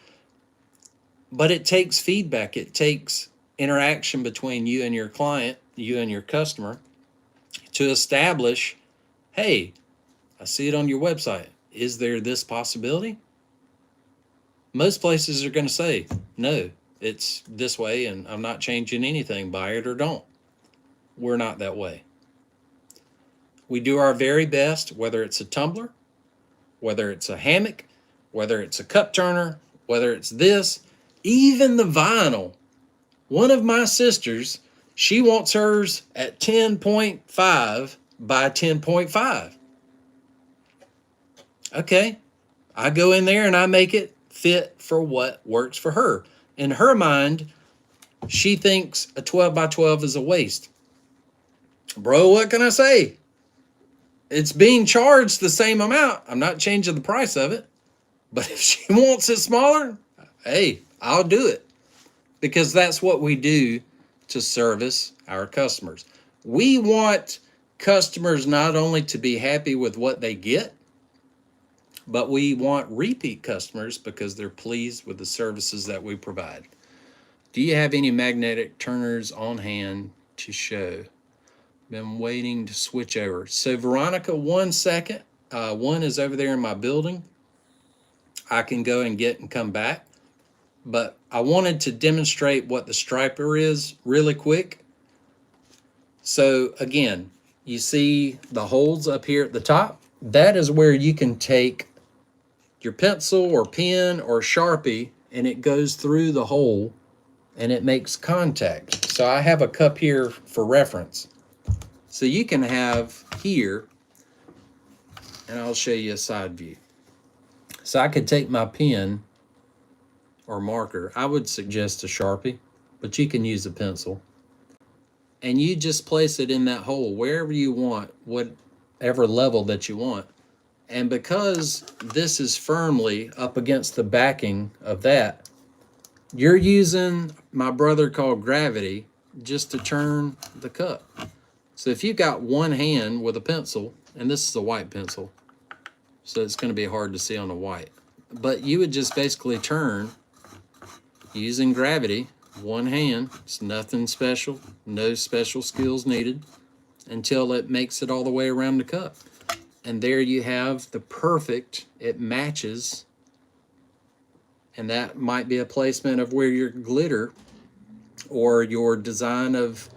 But it takes feedback. It takes interaction between you and your client, you and your customer, to establish, hey, I see it on your website. Is there this possibility? Most places are going to say, no, it's this way and I'm not changing anything. Buy it or don't. We're not that way. We do our very best, whether it's a tumbler, whether it's a hammock, whether it's a cup turner, whether it's this, even the vinyl. One of my sisters, she wants hers at 10.5 by 10.5. Okay, I go in there and I make it fit for what works for her. In her mind, she thinks a 12 by 12 is a waste. Bro, what can I say? It's being charged the same amount. I'm not changing the price of it. But if she wants it smaller, hey, I'll do it. Because that's what we do to service our customers. We want customers not only to be happy with what they get, but we want repeat customers because they're pleased with the services that we provide. Do you have any magnetic turners on hand to show? Been waiting to switch over. So Veronica, 1 second. One is over there in my building. I can go and get and come back. But I wanted to demonstrate what the striper is really quick. So again, you see the holes up here at the top? That is where you can take your pencil or pen or Sharpie and it goes through the hole and it makes contact. So I have a cup here for reference. So you can have here, and I'll show you a side view. So I could take my pen or marker. I would suggest a Sharpie, but you can use a pencil. And you just place it in that hole wherever you want, whatever level that you want. And because this is firmly up against the backing of that, you're using my brother called gravity just to turn the cup. So if you've got one hand with a pencil, and this is a white pencil, so it's going to be hard to see on the white, but you would just basically turn using gravity, one hand. It's nothing special, no special skills needed, until it makes it all the way around the cup. And there you have the perfect, it matches. And that might be a placement of where your glitter or your design of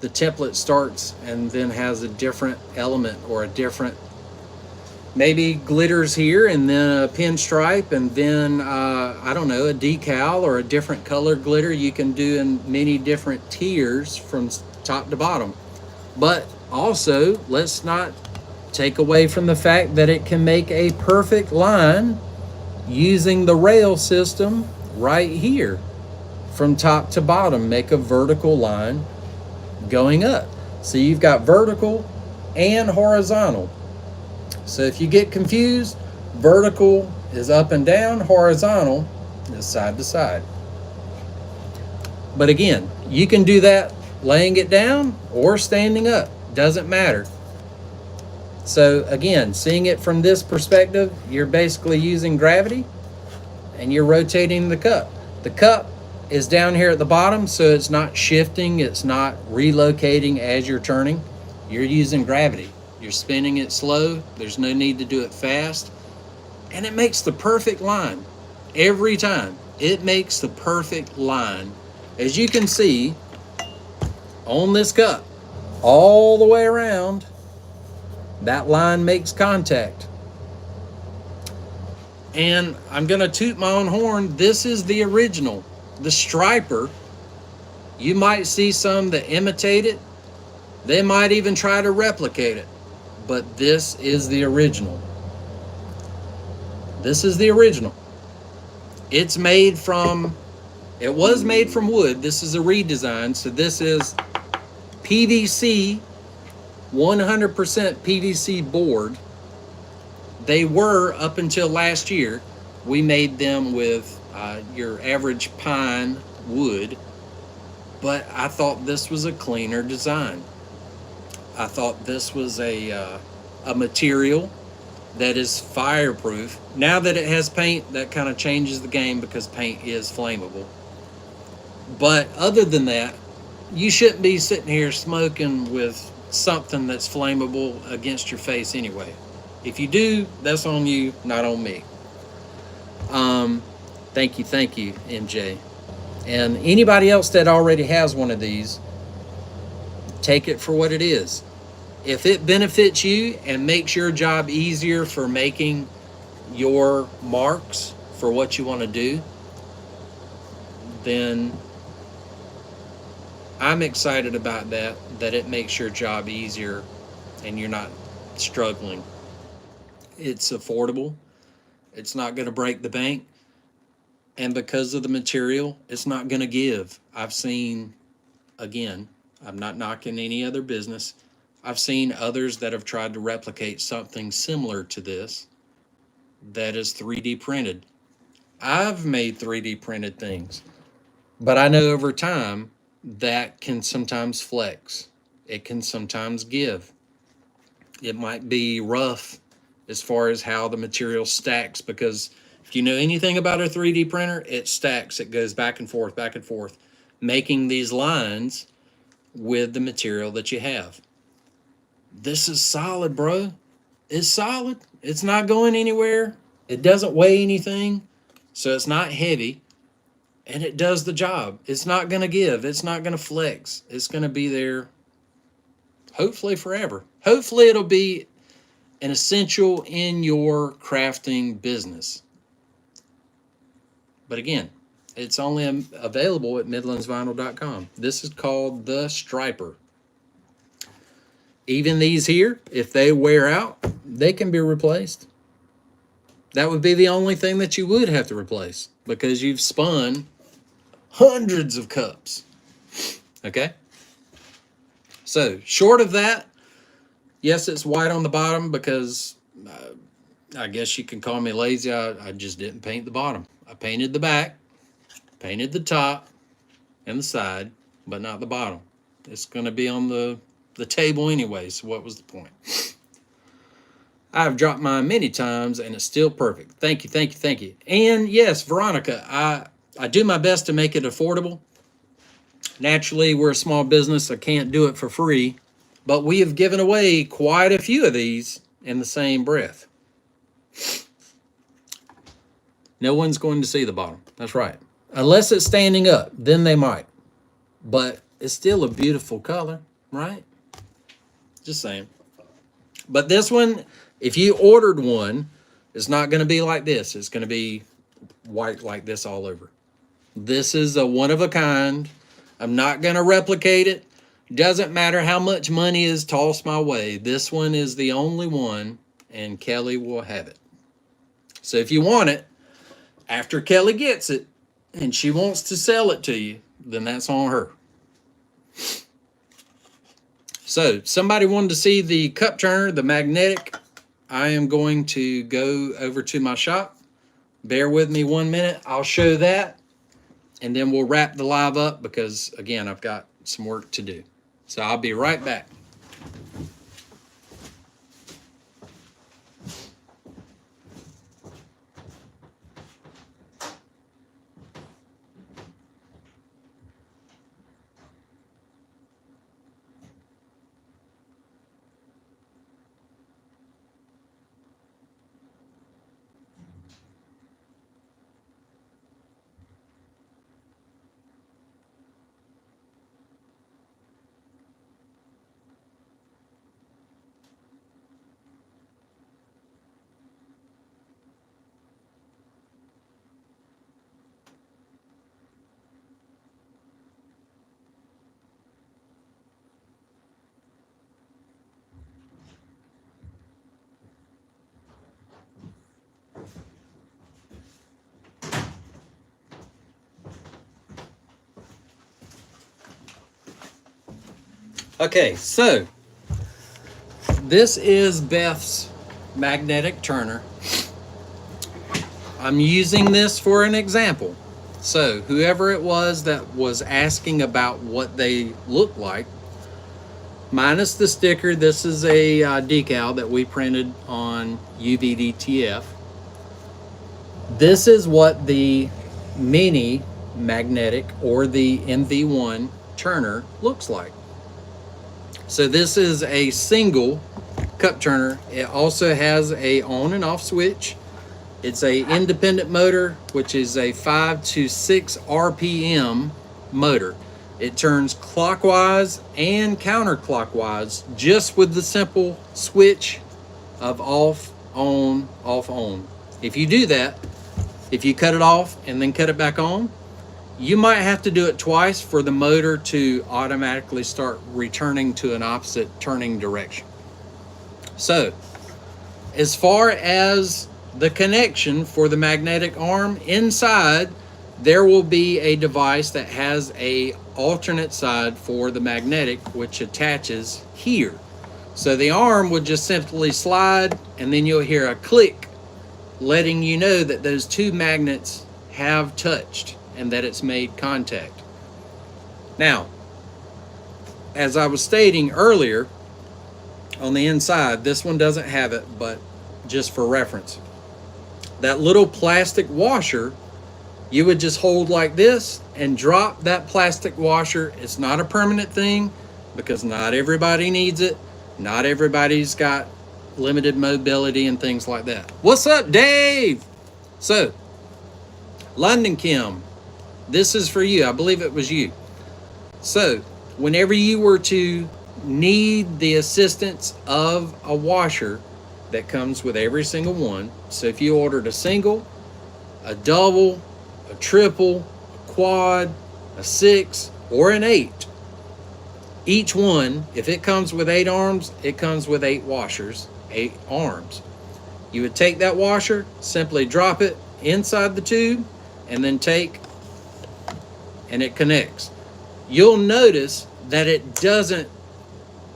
the template starts and then has a different element or a different, maybe glitters here and then a pinstripe and then I don't know, a decal or a different color glitter. You can do in many different tiers from top to bottom. But also, let's not take away from the fact that it can make a perfect line using the rail system right here from top to bottom. Make a vertical line going up. So you've got vertical and horizontal. So if you get confused, vertical is up and down, horizontal is side to side. But again, you can do that laying it down or standing up, doesn't matter. So again, seeing it from this perspective, you're basically using gravity and you're rotating the cup. The cup is down here at the bottom, so it's not shifting, it's not relocating as you're turning. You're using gravity. You're spinning it slow. There's no need to do it fast. And it makes the perfect line every time. It makes the perfect line. As you can see on this cup, all the way around, that line makes contact. And I'm going to toot my own horn. This is the original. The striper, you might see some that imitate it. They might even try to replicate it. But this is the original. This is the original. It's made from, it was made from wood. This is a redesign. So this is PVC, 100% PVC board. They were, up until last year, we made them with your average pine wood, but I thought this was a cleaner design. I thought this was a material that is fireproof. Now that it has paint, that kind of changes the game because paint is flammable. But other than that, you shouldn't be sitting here smoking with something that's flammable against your face anyway. If you do, that's on you, not on me. Thank you, MJ. And anybody else that already has one of these, take it for what it is. If it benefits you and makes your job easier for making your marks for what you want to do, then I'm excited about that it makes your job easier and you're not struggling. It's affordable. It's not going to break the bank. And because of the material, it's not going to give. I've seen, again, I'm not knocking any other business. I've seen others that have tried to replicate something similar to this that is 3D printed. I've made 3D printed things, but I know over time that can sometimes flex. It can sometimes give. It might be rough as far as how the material stacks, because if you know anything about a 3D printer, it stacks. It goes back and forth, making these lines with the material that you have. This is solid, bro. It's solid. It's not going anywhere. It doesn't weigh anything, so it's not heavy, and it does the job. It's not going to give. It's not going to flex. It's going to be there, hopefully forever. Hopefully it'll be an essential in your crafting business. But again, it's only available at midlandsvinyl.com. This is called the Striper. Even these here, if they wear out, they can be replaced. That would be the only thing that you would have to replace because you've spun hundreds of cups. Okay? So, short of that, yes, it's white on the bottom because I guess you can call me lazy. I just didn't paint the bottom. I painted the back, painted the top and the side, but not the bottom. It's going to be on the table anyway, so what was the point? I've dropped mine many times, and it's still perfect. Thank you. And yes, Veronica, I do my best to make it affordable. Naturally, we're a small business. I can't do it for free, but we have given away quite a few of these in the same breath. No one's going to see the bottom. That's right. Unless it's standing up, then they might. But it's still a beautiful color, right? Just saying. But this one, if you ordered one, it's not going to be like this. It's going to be white like this all over. This is a one of a kind. I'm not going to replicate it. Doesn't matter how much money is tossed my way. This one is the only one, and Kelly will have it. So if you want it, after Kelly gets it, and she wants to sell it to you, then that's on her. So somebody wanted to see the cup turner, the magnetic. I am going to go over to my shop. Bear with me 1 minute. I'll show that, and then we'll wrap the live up because, again, I've got some work to do. So I'll be right back. Okay, so this is Beth's magnetic turner. I'm using this for an example. So whoever it was that was asking about what they look like, minus the sticker, this is a decal that we printed on UVDTF. This is what the mini magnetic or the MV1 turner looks like. So this is a single cup turner. It also has a on and off switch. It's a independent motor, which is a 5 to 6 RPM motor. It turns clockwise and counterclockwise just with the simple switch of off, on, off, on. If you do that, if you cut it off and then cut it back on, you might have to do it twice for the motor to automatically start returning to an opposite turning direction. So, as far as the connection for the magnetic arm, inside there will be a device that has a alternate side for the magnetic, which attaches here. So the arm would just simply slide, and then you'll hear a click letting you know that those two magnets have touched and that it's made contact. Now, as I was stating earlier, on the inside, this one doesn't have it, but just for reference, that little plastic washer, you would just hold like this and drop that plastic washer. It's not a permanent thing because not everybody needs it. Not everybody's got limited mobility and things like that. What's up, Dave? So, London Kim, this is for you. I believe it was you. So, whenever you were to need the assistance of a washer that comes with every single one, so if you ordered a single, a double, a triple, a quad, a 6, or an 8, each one, if it comes with 8 arms, it comes with 8 washers, 8 arms. You would take that washer, simply drop it inside the tube, and then take, and it connects. You'll notice that it doesn't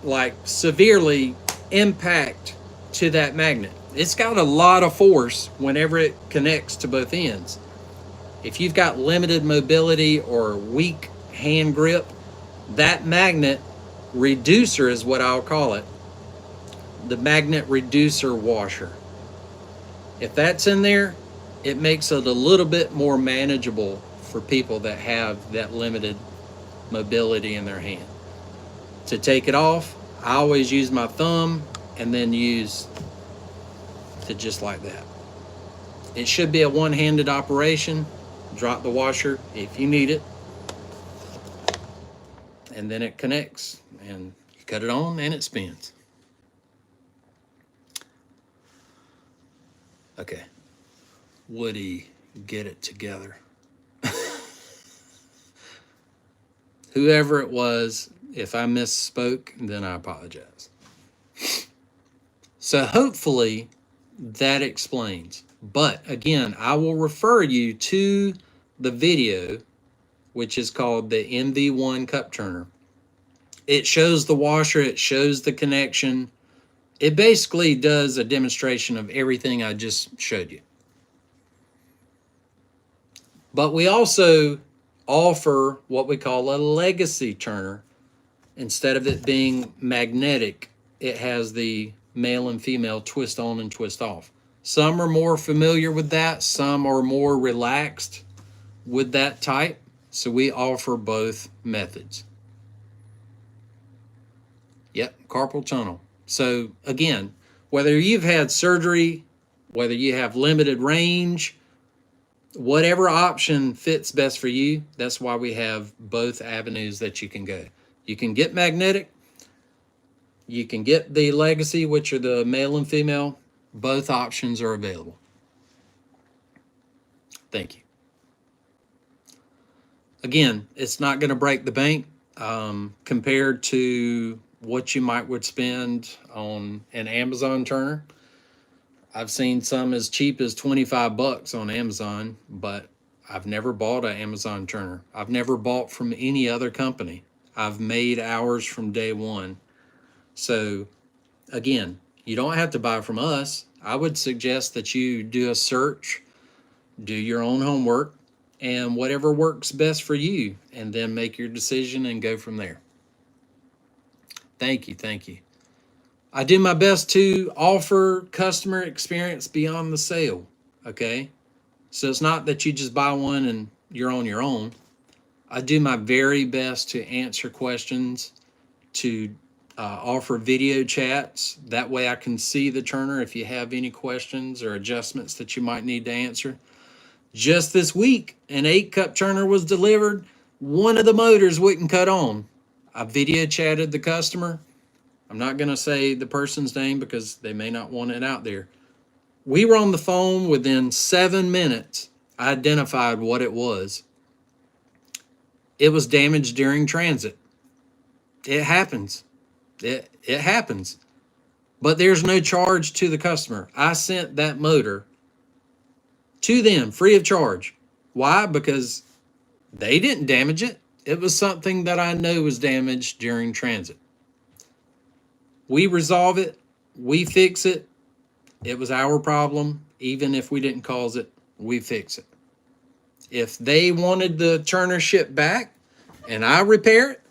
like severely impact to that magnet. It's got a lot of force whenever it connects to both ends. If you've got limited mobility or weak hand grip, that magnet reducer is what I'll call it, the magnet reducer washer. If that's in there, it makes it a little bit more manageable for people that have that limited mobility in their hand. To take it off, I always use my thumb and then use to just like that. It should be a one-handed operation. Drop the washer if you need it, and then it connects, and you cut it on and it spins. Okay, Woody, get it together. Whoever it was, if I misspoke, then I apologize. So hopefully that explains. But again, I will refer you to the video, which is called the MV1 cup turner. It shows the washer, it shows the connection. It basically does a demonstration of everything I just showed you. But we also offer what we call a legacy turner. Instead of it being magnetic, it has the male and female twist on and twist off. Some are more familiar with that. Some are more relaxed with that type. So we offer both methods. Yep, carpal tunnel. So again, whether you've had surgery, whether you have limited range, whatever option fits best for you, that's why we have both avenues that you can go. You can get magnetic. You can get the legacy, which are the male and female. Both options are available. Thank you. Again, it's not going to break the bank compared to what you would spend on an Amazon turner. I've seen some as cheap as 25 bucks on Amazon, but I've never bought an Amazon turner. I've never bought from any other company. I've made ours from day one. So again, you don't have to buy from us. I would suggest that you do a search, do your own homework, and whatever works best for you, and then make your decision and go from there. Thank you, thank you. I do my best to offer customer experience beyond the sale, okay? So it's not that you just buy one and you're on your own. I do my very best to answer questions, to offer video chats. That way I can see the turner if you have any questions or adjustments that you might need to answer. Just this week, an 8-cup turner was delivered. One of the motors wouldn't cut on. I video chatted the customer. I'm not going to say the person's name because they may not want it out there. We were on the phone within 7 minutes. I identified what it was. It was damaged during transit. It happens. It happens. But there's no charge to the customer. I sent that motor to them free of charge. Why? Because they didn't damage it. It was something that I know was damaged during transit. We resolve it. We fix it. It was our problem. Even if we didn't cause it, we fix it. If they wanted the turner shipped back and I repair it,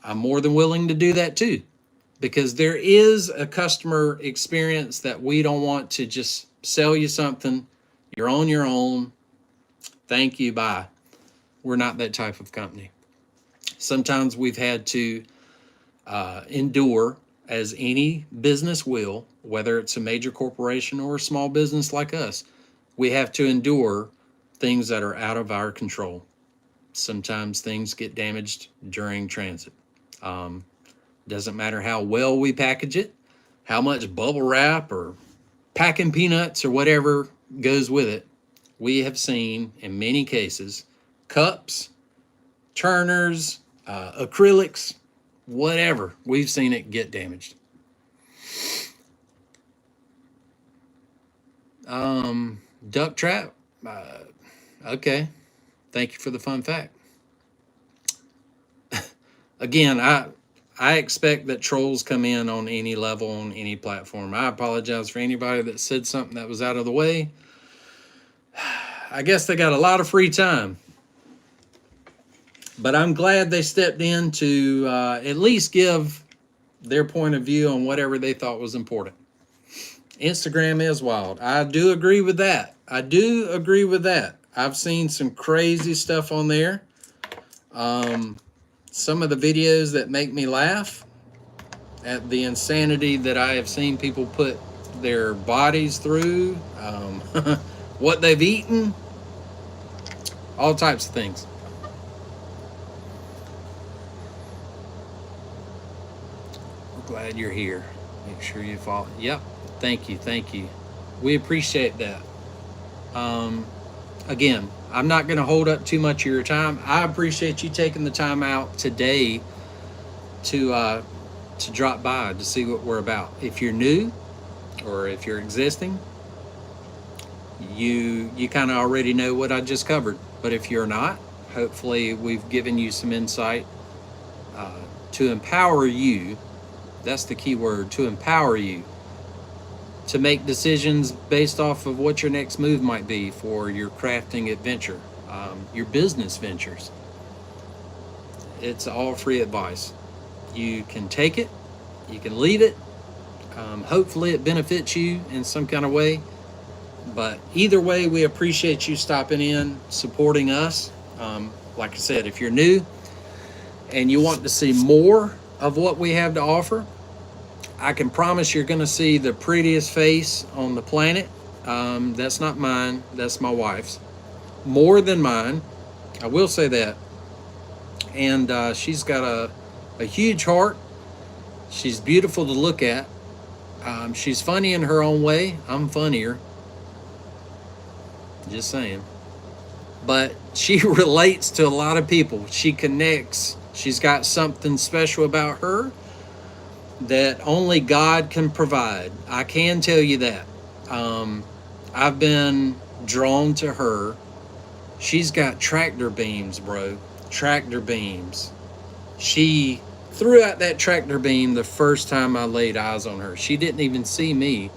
I'm more than willing to do that too. Because there is a customer experience that we don't want to just sell you something. You're on your own. Thank you, bye. We're not that type of company. Sometimes we've had to endure, as any business will, whether it's a major corporation or a small business like us, we have to endure things that are out of our control. Sometimes things get damaged during transit. Doesn't matter how well we package it, how much bubble wrap or packing peanuts or whatever goes with it. We have seen, in many cases, cups, turners, acrylics, whatever. We've seen it get damaged. Duck trap. Okay. Thank you for the fun fact. Again, I expect that trolls come in on any level, on any platform. I apologize for anybody that said something that was out of the way. I guess they got a lot of free time. But I'm glad they stepped in to at least give their point of view on whatever they thought was important. Instagram is wild. I do agree with that. I do agree with that. I've seen some crazy stuff on there. Some of the videos that make me laugh at the insanity that I have seen people put their bodies through, what they've eaten, all types of things. We're glad you're here. Make sure you follow. Yep. Thank you. Thank you. We appreciate that. Um, Again, I'm not going to hold up too much of your time. I appreciate you taking the time out today to drop by to see what we're about. If you're new or if you're existing, you kind of already know what I just covered. But if you're not, hopefully we've given you some insight uh, to empower you. That's the key word, to empower you to make decisions based off of what your next move might be for your crafting adventure, your business ventures. It's all free advice. You can take it, you can leave it. Hopefully, it benefits you in some kind of way. But either way, we appreciate you stopping in, supporting us. Like I said, if you're new and you want to see more of what we have to offer, I can promise you're going to see the prettiest face on the planet. That's not mine, that's my wife's. More than mine, I will say that. And she's got a huge heart. She's beautiful to look at. She's funny in her own way. I'm funnier. Just saying. But she relates to a lot of people. She connects. She's got something special about her that only God can provide. I can tell you that. I've been drawn to her. She's got tractor beams, bro. Tractor beams. She threw out that tractor beam the first time I laid eyes on her. She didn't even see me,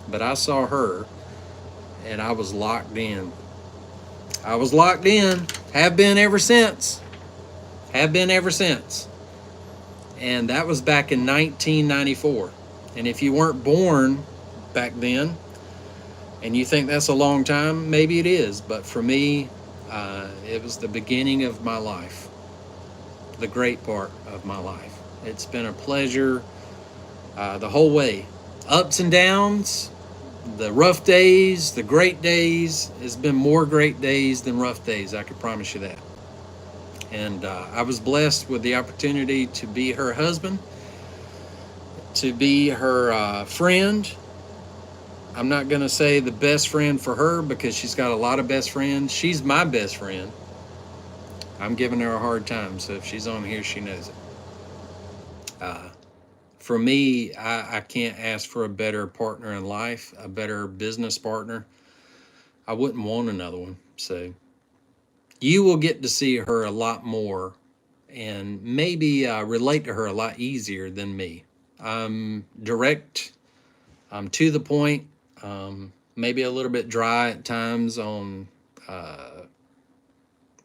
but I saw her, and I was locked in. I was locked in. Have been ever since. Have been ever since. And that was back in 1994. And if you weren't born back then, and you think that's a long time, maybe it is. But for me, it was the beginning of my life, the great part of my life. It's been a pleasure the whole way. Ups and downs, the rough days, the great days. It's been more great days than rough days, I can promise you that. And I was blessed with the opportunity to be her husband, to be her friend. I'm not going to say the best friend for her because she's got a lot of best friends. She's my best friend. I'm giving her a hard time, so if she's on here, she knows it. For me, I can't ask for a better partner in life, a better business partner. I wouldn't want another one. So you will get to see her a lot more and maybe relate to her a lot easier than me. I'm direct, I'm to the point, maybe a little bit dry at times on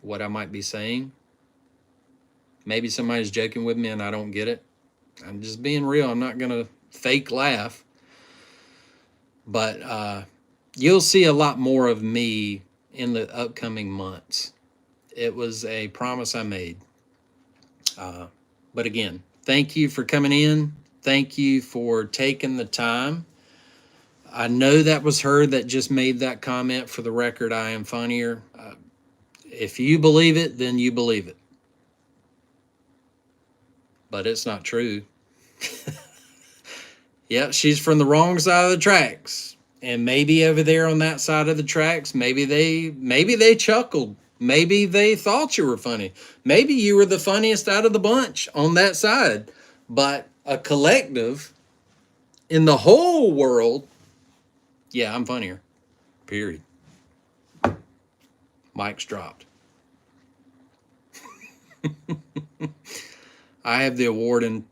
what I might be saying. Maybe somebody's joking with me and I don't get it. I'm just being real. I'm not going to fake laugh. But you'll see a lot more of me in the upcoming months. It was a promise I made. But again, thank you for coming in. Thank you for taking the time. I know that was her that just made that comment. For the record, I am funnier. If you believe it, then you believe it. But it's not true. Yep, she's from the wrong side of the tracks. And maybe over there on that side of the tracks, maybe they chuckled. Maybe they thought you were funny. Maybe you were the funniest out of the bunch on that side. But a collective in the whole world, yeah, I'm funnier. Period. Mic's dropped. I have the award in.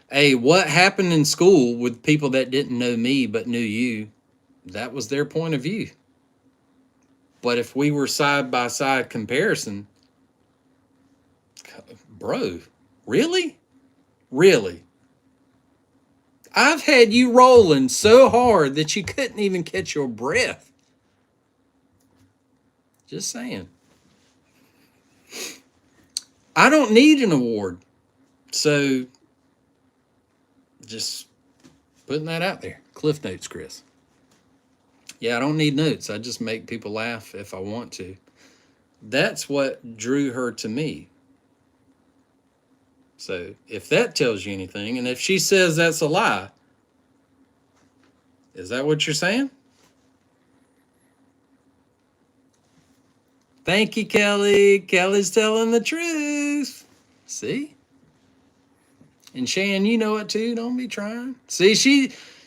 Hey, what happened in school with people that didn't know me but knew you? That was their point of view. But if we were side by side comparison, bro, really? Really? I've had you rolling so hard that you couldn't even catch your breath. Just saying. I don't need an award. So just Putting that out there. Cliff Notes, Chris. Yeah, I don't need notes. I just make people laugh if I want to. That's what drew her to me. So if that tells you anything, and if she says that's a lie, is that what you're saying? Thank you, Kelly. Kelly's telling the truth. See? And Shan, you know it too. Don't be trying. See,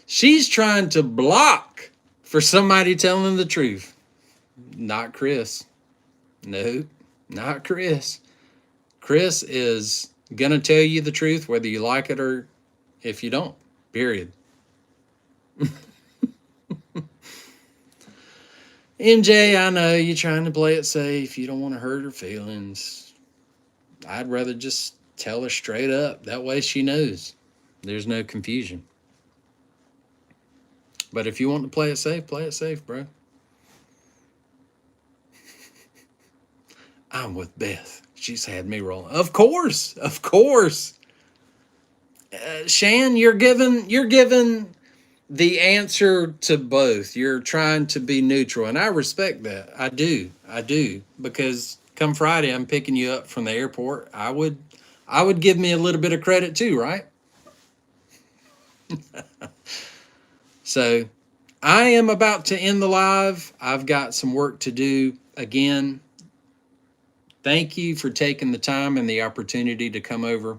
she's trying to block for somebody telling the truth. Not Chris. No, not Chris. Chris is going to tell you the truth whether you like it or if you don't. Period. MJ, I know you're trying to play it safe. You don't want to hurt her feelings. I'd rather just tell her straight up. That way she knows. There's no confusion. But if you want to play it safe, bro. I'm with Beth. She's had me rolling. Of course. Of course. Shan, you're given the answer to both. You're trying to be neutral, and I respect that. I do, because come Friday, I'm picking you up from the airport. I would give me a little bit of credit too, right? So, I am about to end the live. I've got some work to do. Again, thank you for taking the time and the opportunity to come over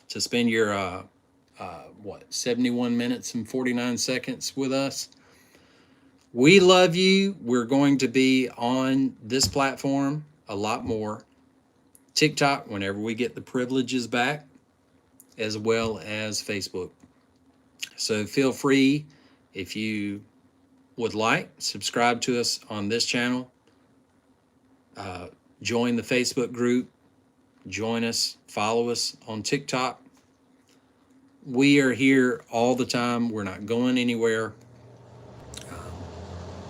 to spend your 71 minutes and 49 seconds with us. We love you. We're going to be on this platform a lot more. TikTok, whenever we get the privileges back, as well as Facebook. So feel free, if you would like, subscribe to us on this channel. Join the Facebook group. Join us. Follow us on TikTok. We are here all the time. We're not going anywhere.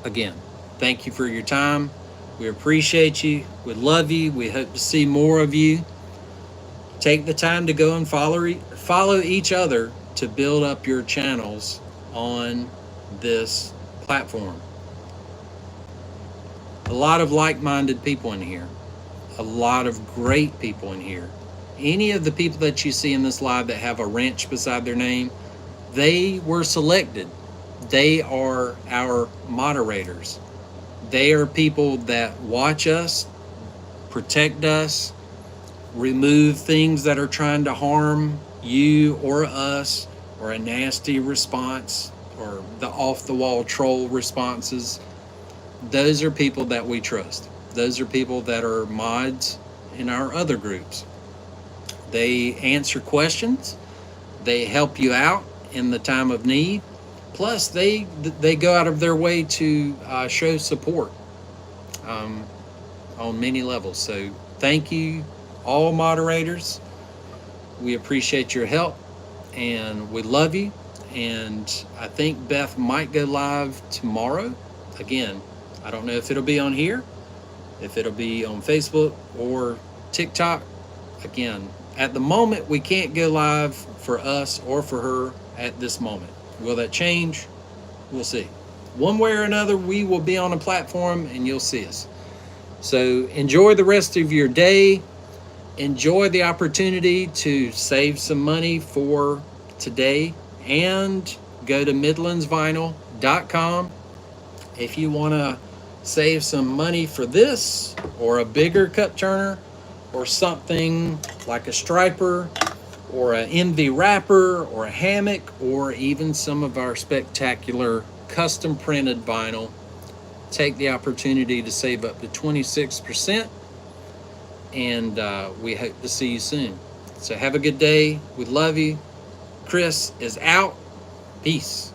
Again, thank you for your time. We appreciate you. We love you. We hope to see more of you. Take the time to go and follow each other to build up your channels on this platform. A lot of like-minded people in here. A lot of great people in here. Any of the people that you see in this live that have a wrench beside their name, they were selected. They are our moderators. They are people that watch us, protect us, remove things that are trying to harm you or us, or a nasty response, or the off-the-wall troll responses. Those are people that we trust. Those are people that are mods in our other groups. They answer questions. They help you out in the time of need. Plus, they go out of their way to show support on many levels. So thank you, all moderators. We appreciate your help, and we love you. And I think Beth might go live tomorrow. Again, I don't know if it'll be on here, if it'll be on Facebook or TikTok. Again, at the moment, we can't go live for us or for her at this moment. Will that change? We'll see. One way or another, we will be on a platform and you'll see us. So enjoy the rest of your day. Enjoy the opportunity to save some money for today, and go to midlandsvinyl.com if you want to save some money for this or a bigger cup turner, or something like a striper or an envy wrapper or a hammock, or even some of our spectacular custom printed vinyl. Take the opportunity to save up to 26%, and we hope to see you soon. So have a good day. We love you. Chris is out. Peace.